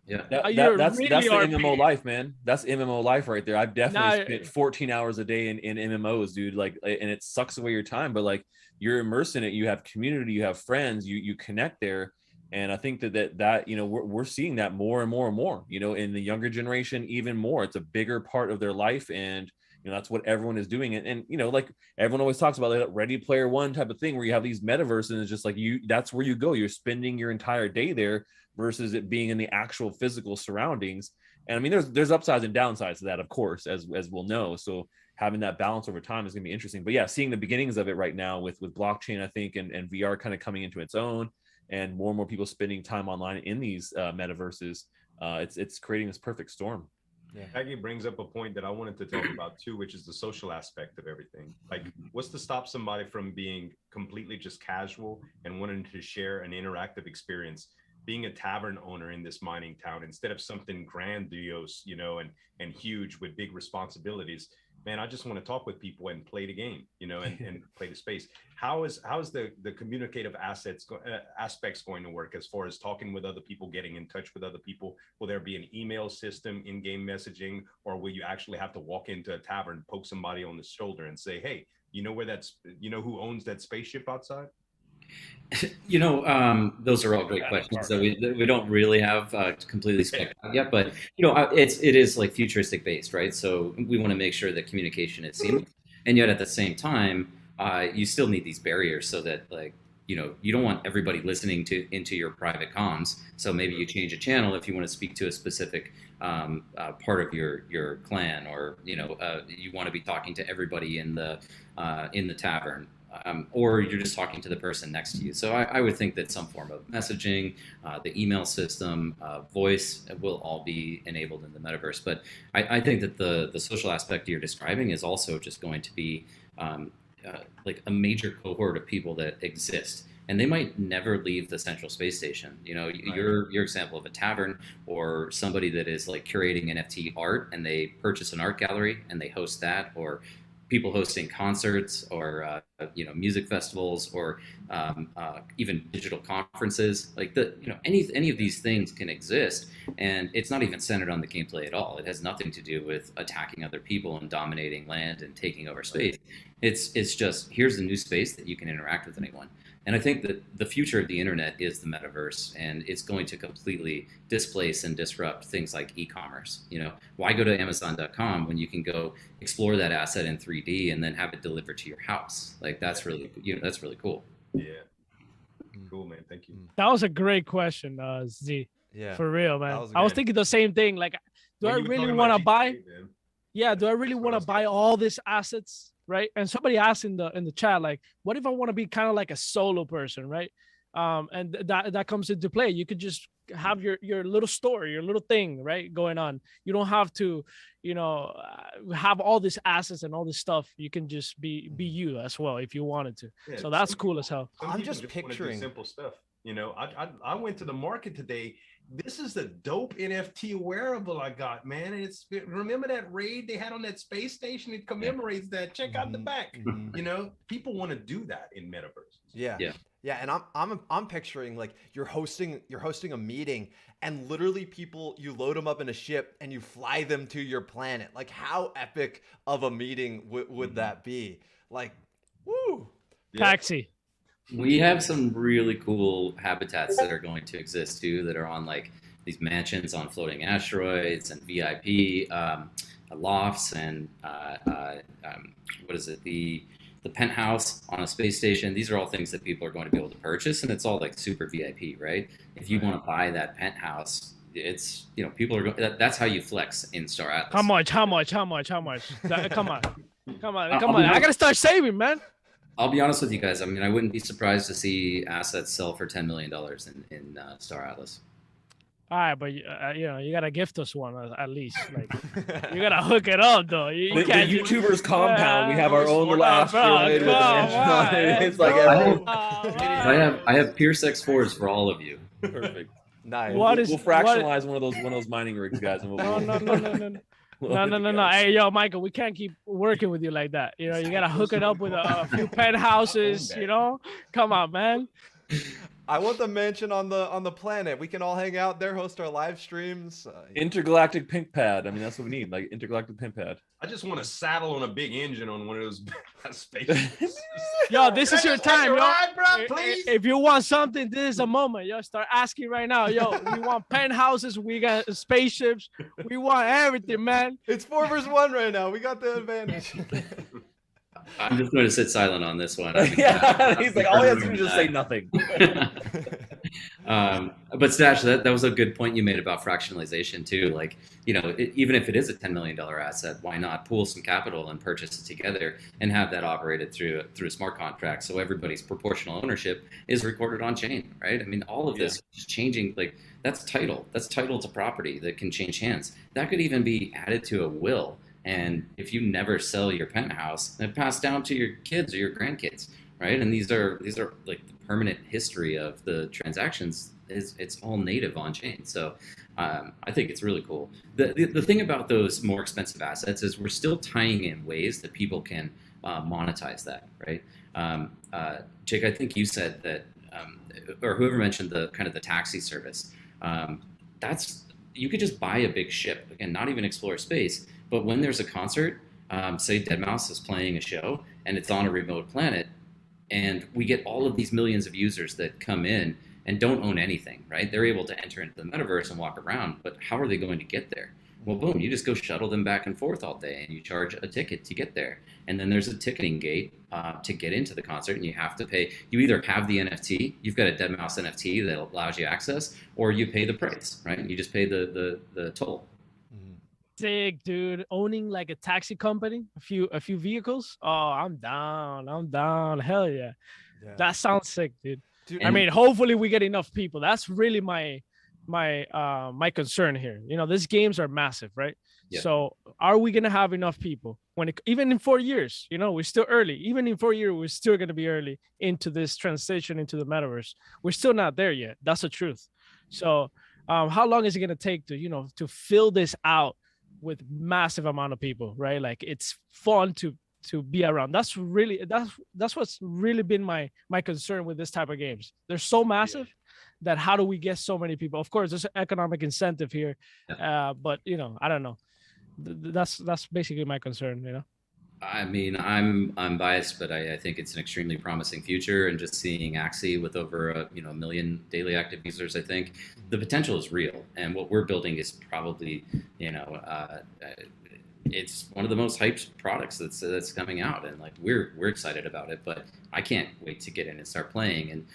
[SPEAKER 4] Yeah, that's the MMO life, man. That's MMO life right there. I've definitely spent 14 hours a day in MMOs, dude. Like, and it sucks away your time, but like you're immersed in it. You have community, you have friends, you connect there. And I think that we're seeing that more and more and more, in the younger generation, even more. It's a bigger part of their life, and that's what everyone is doing. And like everyone always talks about that Ready Player One type of thing, where you have these metaverses, and it's just like that's where you go. You're spending your entire day there versus it being in the actual physical surroundings. And I mean, there's upsides and downsides to that, of course, as we'll know. So having that balance over time is going to be interesting. But yeah, seeing the beginnings of it right now with blockchain, I think, and VR kind of coming into its own, and more people spending time online in these metaverses, it's creating this perfect storm.
[SPEAKER 5] Yeah, Aggie brings up a point that I wanted to talk about too, which is the social aspect of everything. Like, what's to stop somebody from being completely just casual and wanting to share an interactive experience, being a tavern owner in this mining town, instead of something grandiose, and huge with big responsibilities? Man, I just want to talk with people and play the game, and play the space. How is the communicative aspects going to work as far as talking with other people, getting in touch with other people? Will there be an email system, in-game messaging, or will you actually have to walk into a tavern, poke somebody on the shoulder and say, hey, who owns that spaceship outside?
[SPEAKER 6] Those are all great questions. So we don't really have completely spec out yet, but it is like futuristic based, right? So we want to make sure that communication is seamless, and yet at the same time, you still need these barriers so that you don't want everybody listening into your private comms. So maybe you change a channel if you want to speak to a specific part of your clan, or you want to be talking to everybody in the tavern. or you're just talking to the person next to you. So I would think that some form of messaging, the email system, voice will all be enabled in the metaverse. But I think that the social aspect you're describing is also just going to be like a major cohort of people that exist. And they might never leave the central space station. You know, right. your example of a tavern or somebody that is like curating NFT art and they purchase an art gallery and they host that, or people hosting concerts or you know, music festivals or even digital conferences. Like any of these things can exist, and it's not even centered on the gameplay at all. It has nothing to do with attacking other people and dominating land and taking over space. It's just, here's a new space that you can interact with anyone. And I think that the future of the internet is the metaverse, and it's going to completely displace and disrupt things like e-commerce. You know, why go to Amazon.com when you can go explore that asset in 3D and then have it delivered to your house? Like that's really, you know, that's really cool.
[SPEAKER 5] Yeah, cool, man. Thank you.
[SPEAKER 3] That was a great question, Z.
[SPEAKER 2] Yeah,
[SPEAKER 3] for real, man. I was thinking the same thing. Like, do I really want to buy? Yeah, do I really want to buy all these assets? Right. And somebody asked in the chat, like, what if I want to be kind of like a solo person, right? And that comes into play. You could just have your little story, your little thing, right, going on. You don't have to, you know, have all these assets and all this stuff. You can just be you as well if you wanted to. Yeah, so that's cool as hell.
[SPEAKER 2] I'm just picturing
[SPEAKER 5] simple stuff. You know, I went to the market today. This is the dope NFT wearable I got, man. And remember that raid they had on that space station? It commemorates that. Check out the back. You know, people want to do that in metaverse.
[SPEAKER 2] Yeah. And I'm picturing like you're hosting a meeting, and literally people, you load them up in a ship and you fly them to your planet. Like, how epic of a meeting would that be? Like, woo.
[SPEAKER 3] Taxi.
[SPEAKER 6] We have some really cool habitats that are going to exist too, that are on like these mansions on floating asteroids and VIP lofts and what is it, the penthouse on a space station. These are all things that people are going to be able to purchase, and it's all like super VIP, right? If you want to buy that penthouse, it's, you know, people are going. That's how you flex in Star Atlas.
[SPEAKER 3] How much? Come on. I gotta start saving, man.
[SPEAKER 6] I'll be honest with you guys. I mean, I wouldn't be surprised to see assets sell for $10 million in Star Atlas.
[SPEAKER 3] All right, but you know, you gotta gift us one at least. Like, you gotta hook it up, though. You can't.
[SPEAKER 4] The YouTubers compound. We have our own little asteroid with a It's like
[SPEAKER 6] I have Pierce X4s for all of you.
[SPEAKER 4] Perfect.
[SPEAKER 2] Nice.
[SPEAKER 4] We'll fractionalize one of those mining rigs, guys. And
[SPEAKER 3] No. Hey, yo, Michael, we can't keep working with you like that. You know, you gotta hook it up with a few penthouses. You know, come on, man.
[SPEAKER 2] I want the mansion on the planet. We can all hang out there, host our live streams.
[SPEAKER 4] Intergalactic pink pad. I mean, that's what we need. Like intergalactic pink pad.
[SPEAKER 5] I just want to saddle on a big engine on one of those spaceships.
[SPEAKER 3] Yo, this is your time, yo.
[SPEAKER 5] Ride, bro, please?
[SPEAKER 3] If you want something, this is a moment. Yo, start asking right now. Yo, we want penthouses. We got spaceships. We want everything, man.
[SPEAKER 2] It's 4 versus 1 right now. We got the advantage.
[SPEAKER 6] I'm just going to sit silent on this one.
[SPEAKER 4] Yeah, he's like, all he has to do is just say nothing.
[SPEAKER 6] But Stash, that was a good point you made about fractionalization too. Like, you know, even if it is a $10 million asset, why not pool some capital and purchase it together and have that operated through a smart contract, so everybody's proportional ownership is recorded on chain, right? I mean, all of this is changing. Like, that's title to property that can change hands. That could even be added to a will. And if you never sell your penthouse, then pass down to your kids or your grandkids, right? And these are like the permanent history of the transactions. It's all native on chain. So I think it's really cool. The thing about those more expensive assets is we're still tying in ways that people can monetize that, right? Jake, I think you said that, or whoever mentioned the kind of the taxi service. You could just buy a big ship, again, not even explore space. But when there's a concert, say deadmau5 is playing a show and it's on a remote planet, and we get all of these millions of users that come in and don't own anything, right? They're able to enter into the metaverse and walk around, but how are they going to get there? Well, boom, you just go shuttle them back and forth all day and you charge a ticket to get there. And then there's a ticketing gate to get into the concert, and you have to pay. You either have the NFT, you've got a deadmau5 NFT that allows you access, or you pay the price, right? You just pay the toll.
[SPEAKER 3] sick, dude. Owning like a taxi company, a few vehicles. Oh, I'm down. I'm down. Hell yeah. That sounds sick, dude. I mean, hopefully we get enough people. That's really my concern here. You know, these games are massive, right? Yeah. So are we gonna have enough people even in 4 years? You know, we're still early. Even in 4 years, we're still gonna be early into this transition into the metaverse. We're still not there yet. That's the truth. So how long is it gonna take to fill this out with massive amount of people, right? Like, it's fun to be around. That's what's really been my concern with this type of games. They're so massive that how do we get so many people? Of course, there's an economic incentive here, but I don't know. That's basically my concern.
[SPEAKER 6] I mean, I'm biased, but I think it's an extremely promising future. And just seeing Axie with over a million daily active users, I think the potential is real. And what we're building is probably it's one of the most hyped products that's coming out, and like we're excited about it. But I can't wait to get in and start playing. And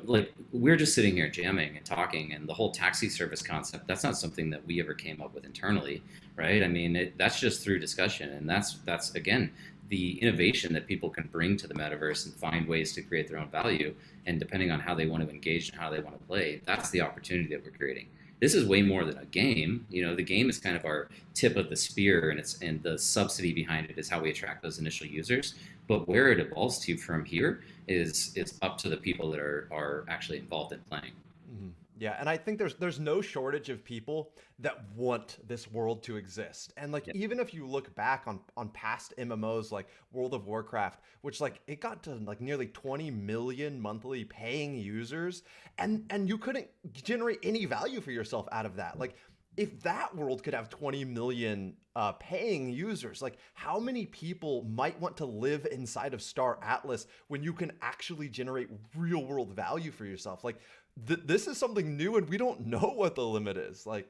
[SPEAKER 6] like we're just sitting here jamming and talking, and the whole taxi service concept, that's not something that we ever came up with internally, right? I mean, that's just through discussion, and that's again the innovation that people can bring to the metaverse and find ways to create their own value. And depending on how they want to engage and how they want to play, that's the opportunity that we're creating. This is way more than a game. The game is kind of our tip of the spear, and the subsidy behind it is how we attract those initial users. But where it evolves to from here is up to the people that are actually involved in playing.
[SPEAKER 2] Mm-hmm. Yeah, and I think there's no shortage of people that want this world to exist. And like, even if you look back on past MMOs like World of Warcraft, which like it got to like nearly 20 million monthly paying users, and you couldn't generate any value for yourself out of that. Like, if that world could have 20 million paying users, like how many people might want to live inside of Star Atlas when you can actually generate real world value for yourself? Like, this is something new, and we don't know what the limit is. Like,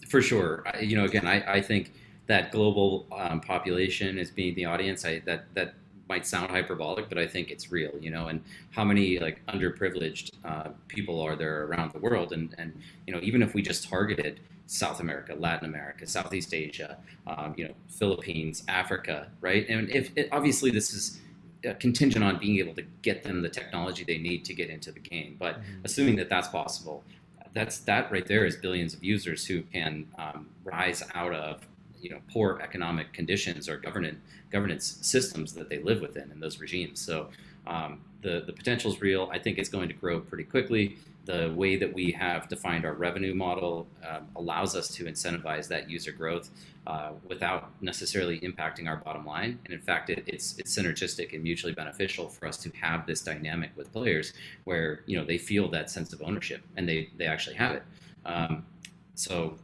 [SPEAKER 6] for sure. Again, I think that global population is being the audience. That might sound hyperbolic, but I think it's real. And how many like underprivileged people are there around the world, and even if we just targeted South America, Latin America, Southeast Asia, Philippines, Africa, right? And obviously this is contingent on being able to get them the technology they need to get into the game. But assuming that that's possible, that right there is billions of users who can rise out of poor economic conditions or governance systems that they live within in those regimes. So the potential is real. I think it's going to grow pretty quickly. The way that we have defined our revenue model allows us to incentivize that user growth without necessarily impacting our bottom line. And in fact, it's synergistic and mutually beneficial for us to have this dynamic with players where they feel that sense of ownership, and they actually have it. So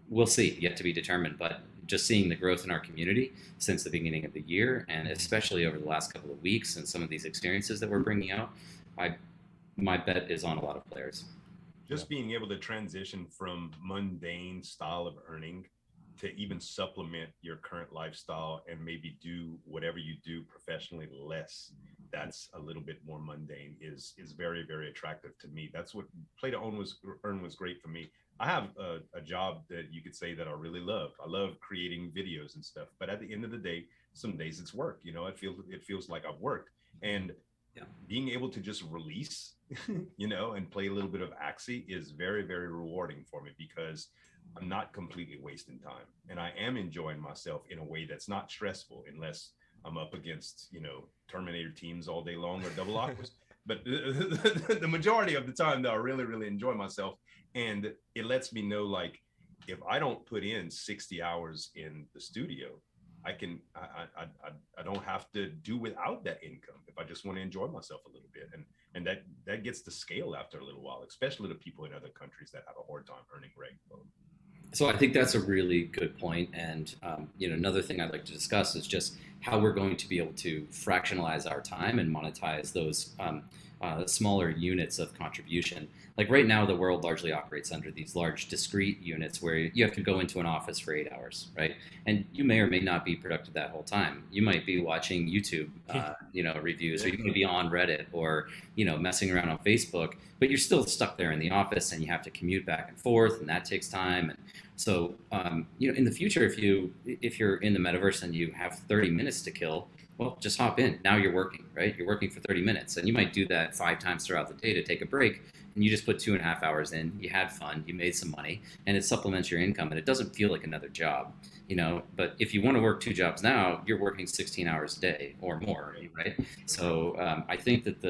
[SPEAKER 6] we'll see, yet to be determined. But just seeing the growth in our community since the beginning of the year, and especially over the last couple of weeks and some of these experiences that we're bringing out, my bet is on a lot of players.
[SPEAKER 5] Just being able to transition from mundane style of earning to even supplement your current lifestyle and maybe do whatever you do professionally less, that's a little bit more mundane, is very, very attractive to me. That's what play to earn was great for me. I have a job that you could say that I really love. I love creating videos and stuff, but at the end of the day, some days it's work. It feels like I've worked, and being able to just release, and play a little bit of Axie is very, very rewarding for me, because I'm not completely wasting time, and I am enjoying myself in a way that's not stressful, unless I'm up against, Terminator teams all day long or double aquas. But the majority of the time, though, I really, really enjoy myself. And it lets me know, like, if I don't put in 60 hours in the studio, I don't have to do without that income if I just want to enjoy myself a little bit. And that gets to scale after a little while, especially to people in other countries that have a hard time earning rate.
[SPEAKER 6] So I think that's a really good point. And, another thing I'd like to discuss is just how we're going to be able to fractionalize our time and monetize those smaller units of contribution. Like right now, the world largely operates under these large discrete units where you have to go into an office for 8 hours, right? And you may or may not be productive that whole time. You might be watching YouTube, reviews, or you may be on Reddit, or, messing around on Facebook, but you're still stuck there in the office, and you have to commute back and forth, and that takes time. And So you know, in the future, if you're in the metaverse and you have 30 minutes to kill, well, just hop in. Now you're working, right? You're working for 30 minutes, and you might do that 5 times throughout the day to take a break. And you just put 2.5 hours in. You had fun. You made some money, and it supplements your income, and it doesn't feel like another job, you know. But if you want to work 2 jobs now, you're working 16 hours a day or more, right? So I think that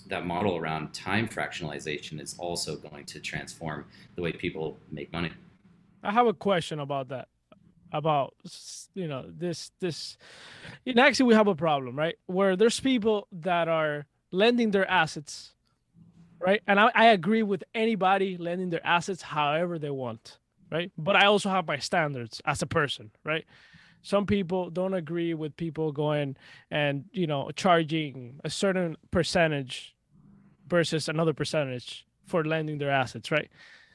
[SPEAKER 6] that model around time fractionalization is also going to transform the way people make money.
[SPEAKER 3] I have a question about that. About, you know, this actually we have a problem, right? Where there's people that are lending their assets, right? And I agree with anybody lending their assets however they want, right? But I also have my standards as a person, right? Some people don't agree with people going and, you know, charging a certain percentage versus another percentage for lending their assets, right?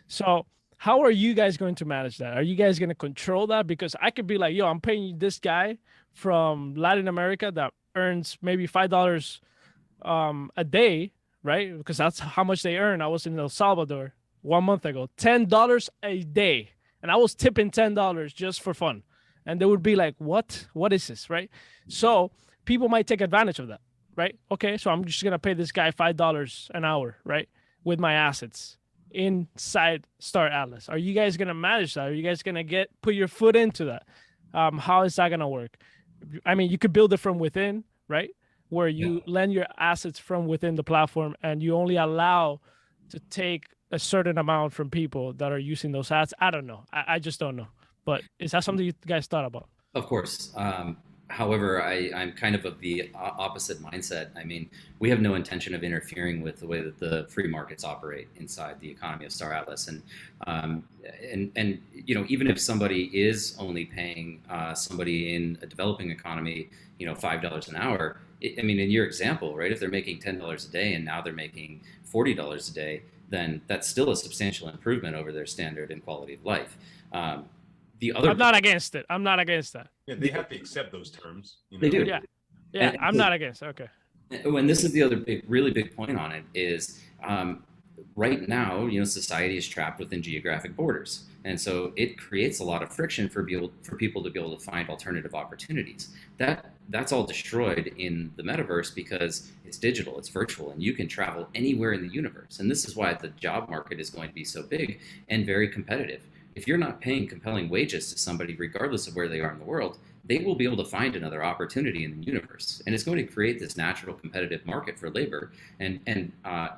[SPEAKER 3] So how are you guys going to manage that? Are you guys going to control that? Because I could be like, yo, I'm paying this guy from Latin America that earns maybe $5 a day, right? Because that's how much they earn. I was in El Salvador 1 month ago, $10 a day. And I was tipping $10 just for fun. And they would be like, what? What is this, right? So people might take advantage of that, right? Okay, so I'm just going to pay this guy $5 an hour, right? With my assets inside Star Atlas. Are you guys going to manage that? Are you guys going to put your foot into that? How is that going to work? I mean, you could build it from within, right? Where you lend your assets from within the platform and you only allow to take a certain amount from people that are using those ads. I don't know. I just don't know. But is that something you guys thought about?
[SPEAKER 6] Of course. However, I'm kind of the opposite mindset. I mean, we have no intention of interfering with the way that the free markets operate inside the economy of Star Atlas. And you know, even if somebody is only paying somebody in a developing economy, you know, $5 an hour, I mean, in your example, right, if they're making $10 a day and now they're making $40 a day, then that's still a substantial improvement over their standard and quality of life. I'm
[SPEAKER 3] not against it. I'm not against that.
[SPEAKER 5] Yeah, they have to accept those terms. You know?
[SPEAKER 6] They do.
[SPEAKER 3] Yeah, and I'm not against it. Okay.
[SPEAKER 6] And this is the other really big point on it is right now, you know, society is trapped within geographic borders. And so it creates a lot of friction for people to be able to find alternative opportunities. That's all destroyed in the metaverse because it's digital, it's virtual, and you can travel anywhere in the universe. And this is why the job market is going to be so big and very competitive. If you're not paying compelling wages to somebody, regardless of where they are in the world, they will be able to find another opportunity in the universe. And it's going to create this natural competitive market for labor. And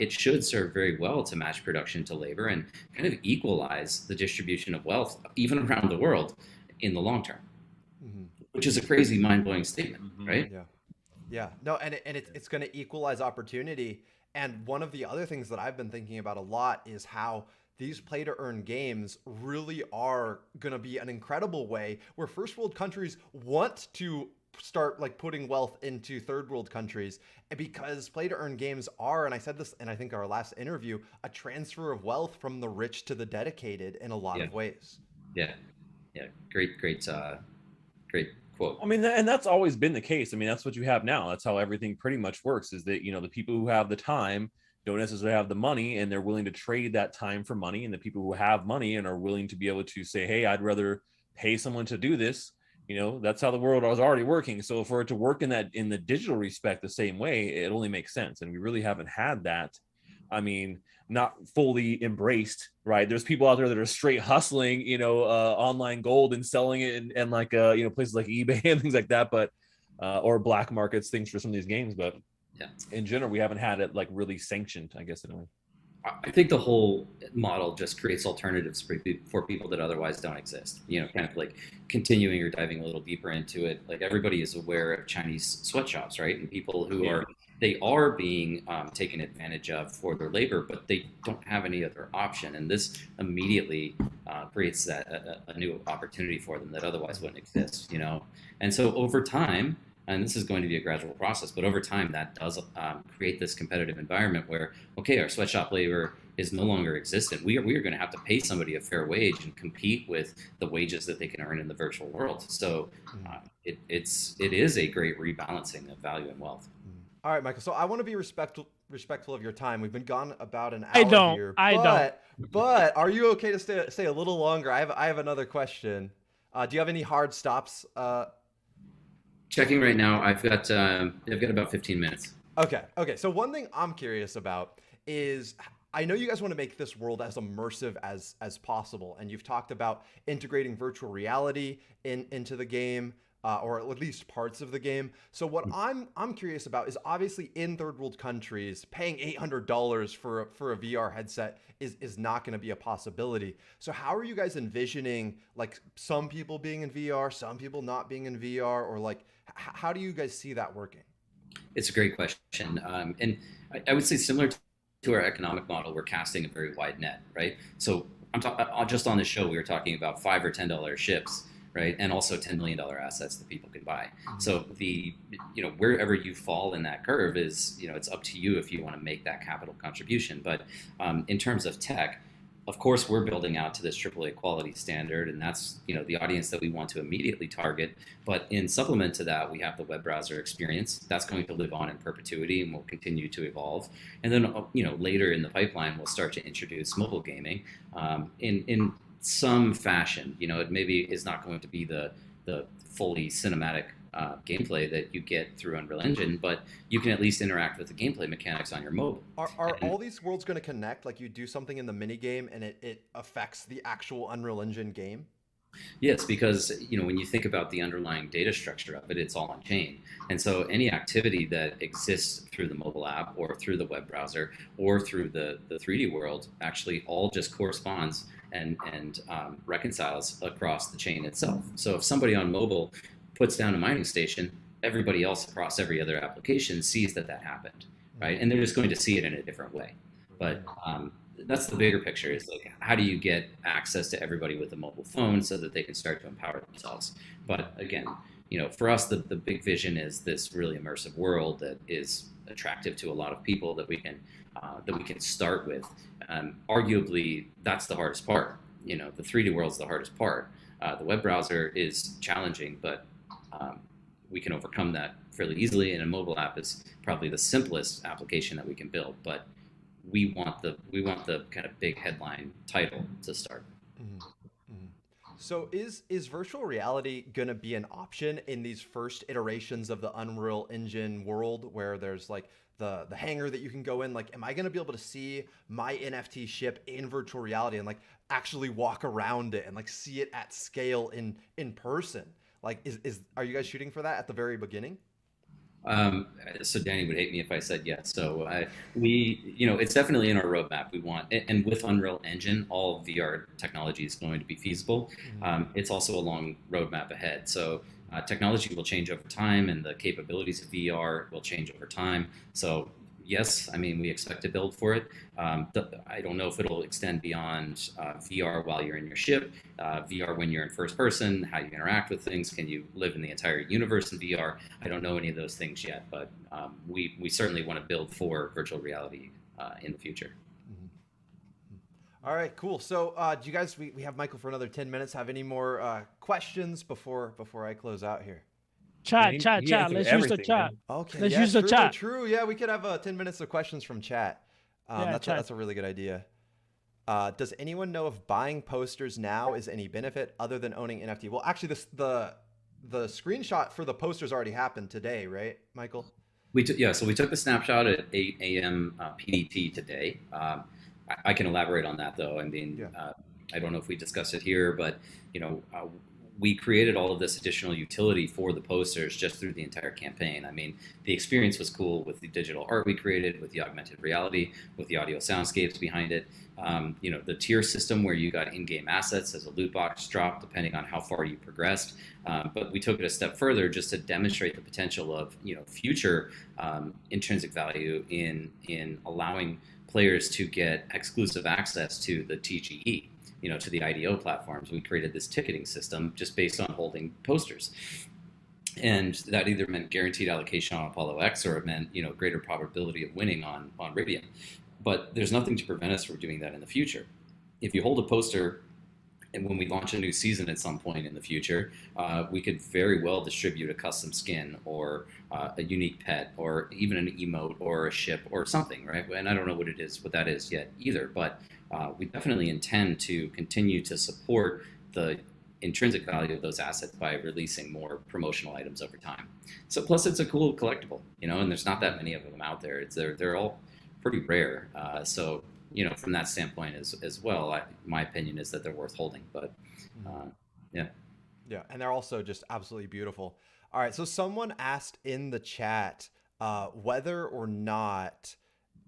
[SPEAKER 6] it should serve very well to match production to labor and kind of equalize the distribution of wealth, even around the world, in the long term, which is a crazy, mind-blowing statement, right?
[SPEAKER 2] Yeah. No, and it's going to equalize opportunity. And one of the other things that I've been thinking about a lot is how these play-to-earn games really are going to be an incredible way where first world countries want to start like putting wealth into third world countries, because play-to-earn games are, and I said this in I think our last interview, a transfer of wealth from the rich to the dedicated in a lot of ways.
[SPEAKER 6] Yeah. Great quote.
[SPEAKER 4] I mean, and that's always been the case. I mean, that's what you have now. That's how everything pretty much works, is that, you know, the people who have the time don't necessarily have the money, and they're willing to trade that time for money. And the people who have money and are willing to be able to say, hey, I'd rather pay someone to do this. You know, that's how the world was already working. So for it to work in the digital respect the same way, it only makes sense. And we really haven't had that. I mean, not fully embraced, right? There's people out there that are straight hustling, you know, online gold and selling it and like, you know, places like eBay and things like that, but, or black markets, things for some of these games. But in general, we haven't had it like really sanctioned, I guess, in a way.
[SPEAKER 6] I think the whole model just creates alternatives for people that otherwise don't exist. You know, kind of like continuing or diving a little deeper into it. Like everybody is aware of Chinese sweatshops, right? And people who are being taken advantage of for their labor, but they don't have any other option. And this immediately creates a new opportunity for them that otherwise wouldn't exist, you know? And so over time, and this is going to be a gradual process, but over time that does create this competitive environment where, okay, our sweatshop labor is no longer existent. We are going to have to pay somebody a fair wage and compete with the wages that they can earn in the virtual world. So it is a great rebalancing of value and wealth.
[SPEAKER 2] All right, Michael. So I want to be respectful of your time. We've been gone about an hour here.
[SPEAKER 3] I don't.
[SPEAKER 2] But are you okay to stay a little longer? I have another question. Do you have any hard stops?
[SPEAKER 6] Checking right now. I've got about 15 minutes.
[SPEAKER 2] Okay. So one thing I'm curious about is, I know you guys want to make this world as immersive as possible, and you've talked about integrating virtual reality into the game. Or at least parts of the game. So what I'm curious about is, obviously in third world countries, paying $800 for a VR headset is not going to be a possibility. So how are you guys envisioning, like, some people being in VR, some people not being in VR, or like how do you guys see that working?
[SPEAKER 6] It's a great question, and I would say similar to our economic model, we're casting a very wide net, right? So just on the show, we were talking about $5 or $10 ships. Right, and also $10 million assets that people can buy. So wherever you fall in that curve is, it's up to you if you want to make that capital contribution. But in terms of tech, of course, we're building out to this AAA quality standard, and that's the audience that we want to immediately target. But in supplement to that, we have the web browser experience that's going to live on in perpetuity and will continue to evolve. And then later in the pipeline, we'll start to introduce mobile gaming in some fashion. It maybe is not going to be the fully cinematic gameplay that you get through Unreal Engine, but you can at least interact with the gameplay mechanics on your mobile.
[SPEAKER 2] Are all these worlds going to connect? Like, you do something in the mini game and it affects the actual Unreal Engine game?
[SPEAKER 6] Yes, because when you think about the underlying data structure of it, it's all on chain. And so any activity that exists through the mobile app or through the web browser or through the 3D world actually all just corresponds and reconciles across the chain itself. So if somebody on mobile puts down a mining station, everybody else across every other application sees that happened, right? And they're just going to see it in a different way. But that's the bigger picture, is like, how do you get access to everybody with a mobile phone so that they can start to empower themselves? But again, for us, the big vision is this really immersive world that is attractive to a lot of people that we can start with. Arguably, that's the hardest part. The 3D world's the hardest part. The web browser is challenging, but we can overcome that fairly easily, and a mobile app is probably the simplest application that we can build. But we want the kind of big headline title to start.
[SPEAKER 2] So is virtual reality going to be an option in these first iterations of the Unreal Engine world, where there's like the hangar that you can go in? Like, am I going to be able to see my NFT ship in virtual reality and like actually walk around it and like see it at scale in person? Like, are you guys shooting for that at the very beginning?
[SPEAKER 6] So Danny would hate me if I said yes. So it's definitely in our roadmap. We want, and with Unreal Engine, all VR technology is going to be feasible. It's also a long roadmap ahead. So technology will change over time, and the capabilities of VR will change over time. So yes, we expect to build for it. I don't know if it'll extend beyond VR while you're in your ship, VR when you're in first person, how you interact with things. Can you live in the entire universe in VR? I don't know any of those things yet, but we certainly want to build for virtual reality in the future.
[SPEAKER 2] All right, cool. So do you guys, we have Michael for another 10 minutes. Have any more questions before I close out here?
[SPEAKER 3] Chat. Let's use the chat.
[SPEAKER 2] Okay.
[SPEAKER 3] Let's use the chat.
[SPEAKER 2] True. Yeah, we could have 10 minutes of questions from chat. That's a really good idea. Does anyone know if buying posters now is any benefit other than owning NFT? Well, actually, the screenshot for the posters already happened today, right, Michael?
[SPEAKER 6] So we took the snapshot at 8 a.m. PDT today. I can elaborate on that, though. I don't know if we discussed it here, but we created all of this additional utility for the posters just through the entire campaign. The experience was cool with the digital art we created, with the augmented reality, with the audio soundscapes behind it. The tier system where you got in-game assets as a loot box drop depending on how far you progressed. But we took it a step further just to demonstrate the potential of future intrinsic value in allowing players to get exclusive access to the TGE. To the IDO platforms. We created this ticketing system just based on holding posters. And that either meant guaranteed allocation on Apollo X, or it meant, greater probability of winning on Rivian. But there's nothing to prevent us from doing that in the future. If you hold a poster and when we launch a new season at some point in the future, we could very well distribute a custom skin or a unique pet or even an emote or a ship or something, right? And I don't know what that is yet either, but we definitely intend to continue to support the intrinsic value of those assets by releasing more promotional items over time. So plus it's a cool collectible, and there's not that many of them out there. They're all pretty rare. So from that standpoint as well, my opinion is that they're worth holding. But yeah.
[SPEAKER 2] Yeah, and they're also just absolutely beautiful. All right, so someone asked in the chat whether or not,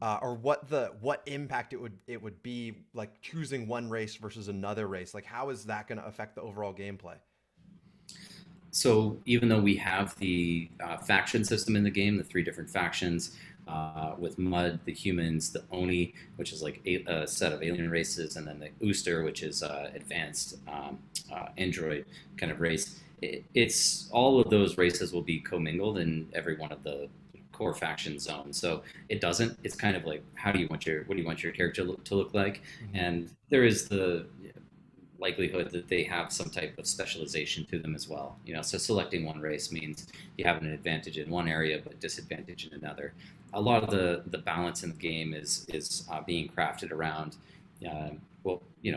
[SPEAKER 2] or what impact it would be like choosing one race versus another race. Like, how is that going to affect the overall gameplay?
[SPEAKER 6] So even though we have the faction system in the game, the 3 different factions, with Mud, the humans, the Oni, which is like a set of alien races, and then the Ooster, which is advanced android kind of race. It's all of those races will be commingled in every one of the core faction zones. So it's kind of like, what do you want your character to look like? And there is the likelihood that they have some type of specialization to them as well. So selecting one race means you have an advantage in one area but disadvantage in another. A lot of the balance in the game is being crafted around,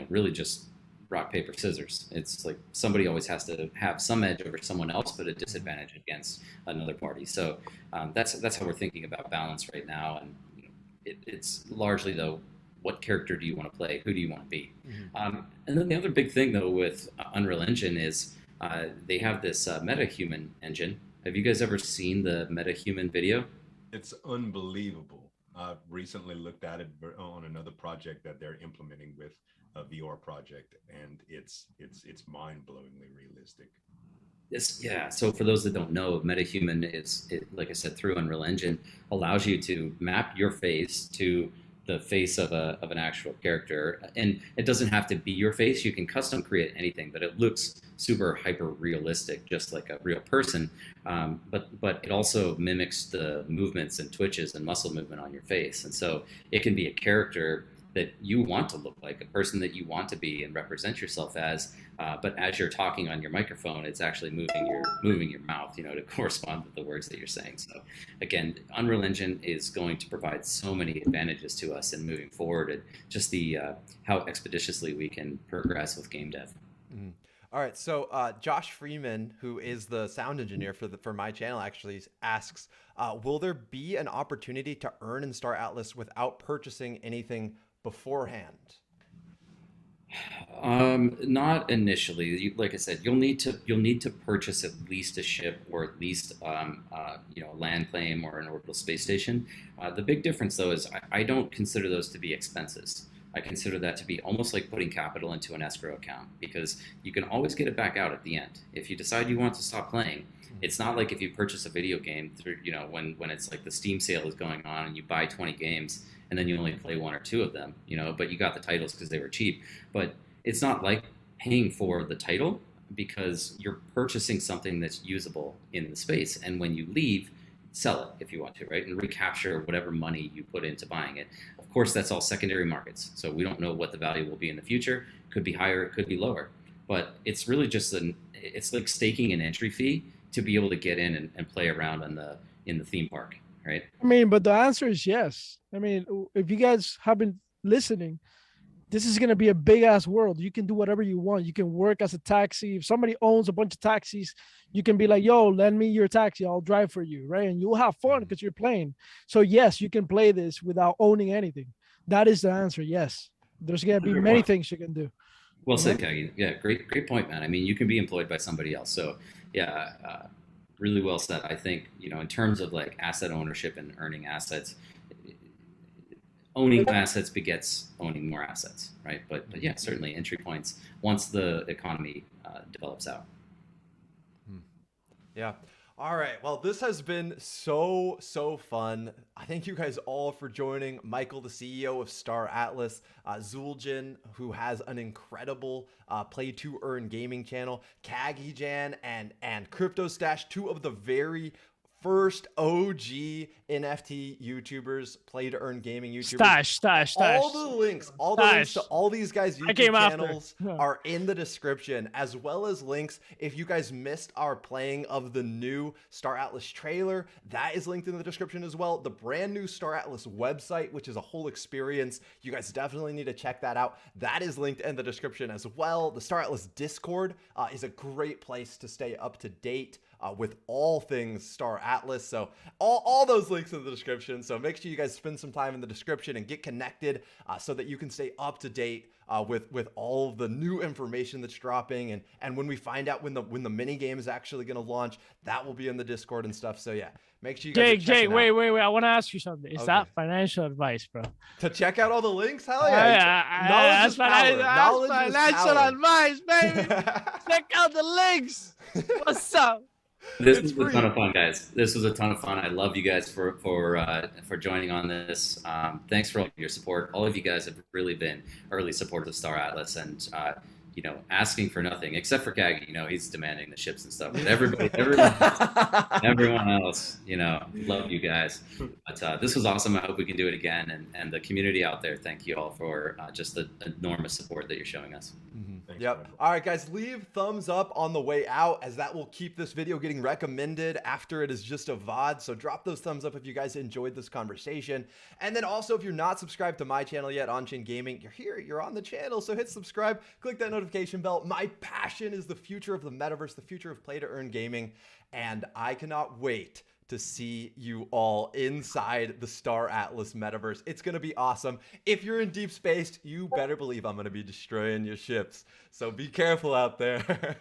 [SPEAKER 6] really just rock, paper, scissors. It's like somebody always has to have some edge over someone else, but a disadvantage against another party. So that's how we're thinking about balance right now. And it's largely, though, what character do you want to play? Who do you want to be? And then the other big thing, though, with Unreal Engine is they have this Metahuman engine. Have you guys ever seen the Metahuman video?
[SPEAKER 5] It's unbelievable. I recently looked at it on another project that they're implementing with a VR project, and it's mind-blowingly realistic.
[SPEAKER 6] Yeah. So for those that don't know, Metahuman like I said, through Unreal Engine, allows you to map your face to the face of an actual character, and it doesn't have to be your face. You can custom create anything, but it looks super hyper realistic, just like a real person. But it also mimics the movements and twitches and muscle movement on your face, and so it can be a character that you want to look like, a person that you want to be and represent yourself as. But as you're talking on your microphone, it's actually moving your mouth, to correspond with the words that you're saying. So again, Unreal Engine is going to provide so many advantages to us in moving forward, and just the how expeditiously we can progress with game dev.
[SPEAKER 2] All right, so Josh Freeman, who is the sound engineer for my channel, actually asks, will there be an opportunity to earn in Star Atlas without purchasing anything beforehand?
[SPEAKER 6] Not initially. Like I said, you'll need to purchase at least a ship, or at least a land claim or an orbital space station. The big difference, though, is I don't consider those to be expenses. I consider that to be almost like putting capital into an escrow account, because you can always get it back out at the end. If you decide you want to stop playing, it's not like if you purchase a video game through, when it's like the Steam sale is going on and you buy 20 games and then you only play 1 or 2 of them, but you got the titles because they were cheap. But it's not like paying for the title, because you're purchasing something that's usable in the space. And when you leave, sell it if you want to, right? And recapture whatever money you put into buying it. Of course, that's all secondary markets. So we don't know what the value will be in the future. It could be higher, it could be lower. But it's really just it's like staking an entry fee to be able to get in and play around in the theme park, right?
[SPEAKER 3] But the answer is yes. If you guys have been listening, this is going to be a big ass world. You can do whatever you want. You can work as a taxi. If somebody owns a bunch of taxis, you can be like, yo, lend me your taxi. I'll drive for you, right? And you'll have fun because you're playing. So yes, you can play this without owning anything. That is the answer. Yes. There's going to be many things you can do.
[SPEAKER 6] Well said, Kagi. Yeah, great point, man. You can be employed by somebody else. So yeah, really well said. I think, in terms of like asset ownership and earning assets, owning assets begets owning more assets, right? But yeah, certainly entry points once the economy develops out.
[SPEAKER 2] Yeah. All right. Well, this has been so fun. I thank you guys all for joining. Michael, the CEO of Star Atlas, Zueljin, who has an incredible play to earn gaming channel, CAGYJAN and Crypto Stash, 2 of the very first OG NFT YouTubers, play to earn gaming YouTubers.
[SPEAKER 3] Stash.
[SPEAKER 2] All the links to all these guys' YouTube channels are in the description, as well as links if you guys missed our playing of the new Star Atlas trailer. That is linked in the description as well. The brand new Star Atlas website, which is a whole experience. You guys definitely need to check that out. That is linked in the description as well. The Star Atlas Discord is a great place to stay up to date with all things Star Atlas. So all those links in the description. So make sure you guys spend some time in the description and get connected so that you can stay up to date with all of the new information that's dropping. And when we find out when the mini game is actually going to launch, that will be in the Discord and stuff. So yeah, make sure you guys
[SPEAKER 3] Jake, wait. I want to ask you something. Is that financial advice, bro?
[SPEAKER 2] To check out all the links? Hell yeah. Knowledge is power. Knowledge is
[SPEAKER 3] financial advice, baby. Check out the links. What's up?
[SPEAKER 6] This was a ton of fun, guys. This was a ton of fun. I love you guys for joining on this. Thanks for all your support. All of you guys have really been early supporters of Star Atlas, and you know, asking for nothing except for Kagi. You know, he's demanding the ships and stuff. But everyone else, you know, love you guys. But this was awesome. I hope we can do it again. And the community out there, thank you all for just the enormous support that you're showing us.
[SPEAKER 2] Yep. All right, guys, leave thumbs up on the way out, as that will keep this video getting recommended after it is just a VOD. So drop those thumbs up if you guys enjoyed this conversation. And then also, if you're not subscribed to my channel yet, Zueljin Gaming, you're here, you're on the channel. So hit subscribe, click that notification bell. My passion is the future of the metaverse, the future of play to earn gaming. And I cannot wait to see you all inside the Star Atlas metaverse. It's going to be awesome. If you're in deep space, you better believe I'm going to be destroying your ships. So be careful out there.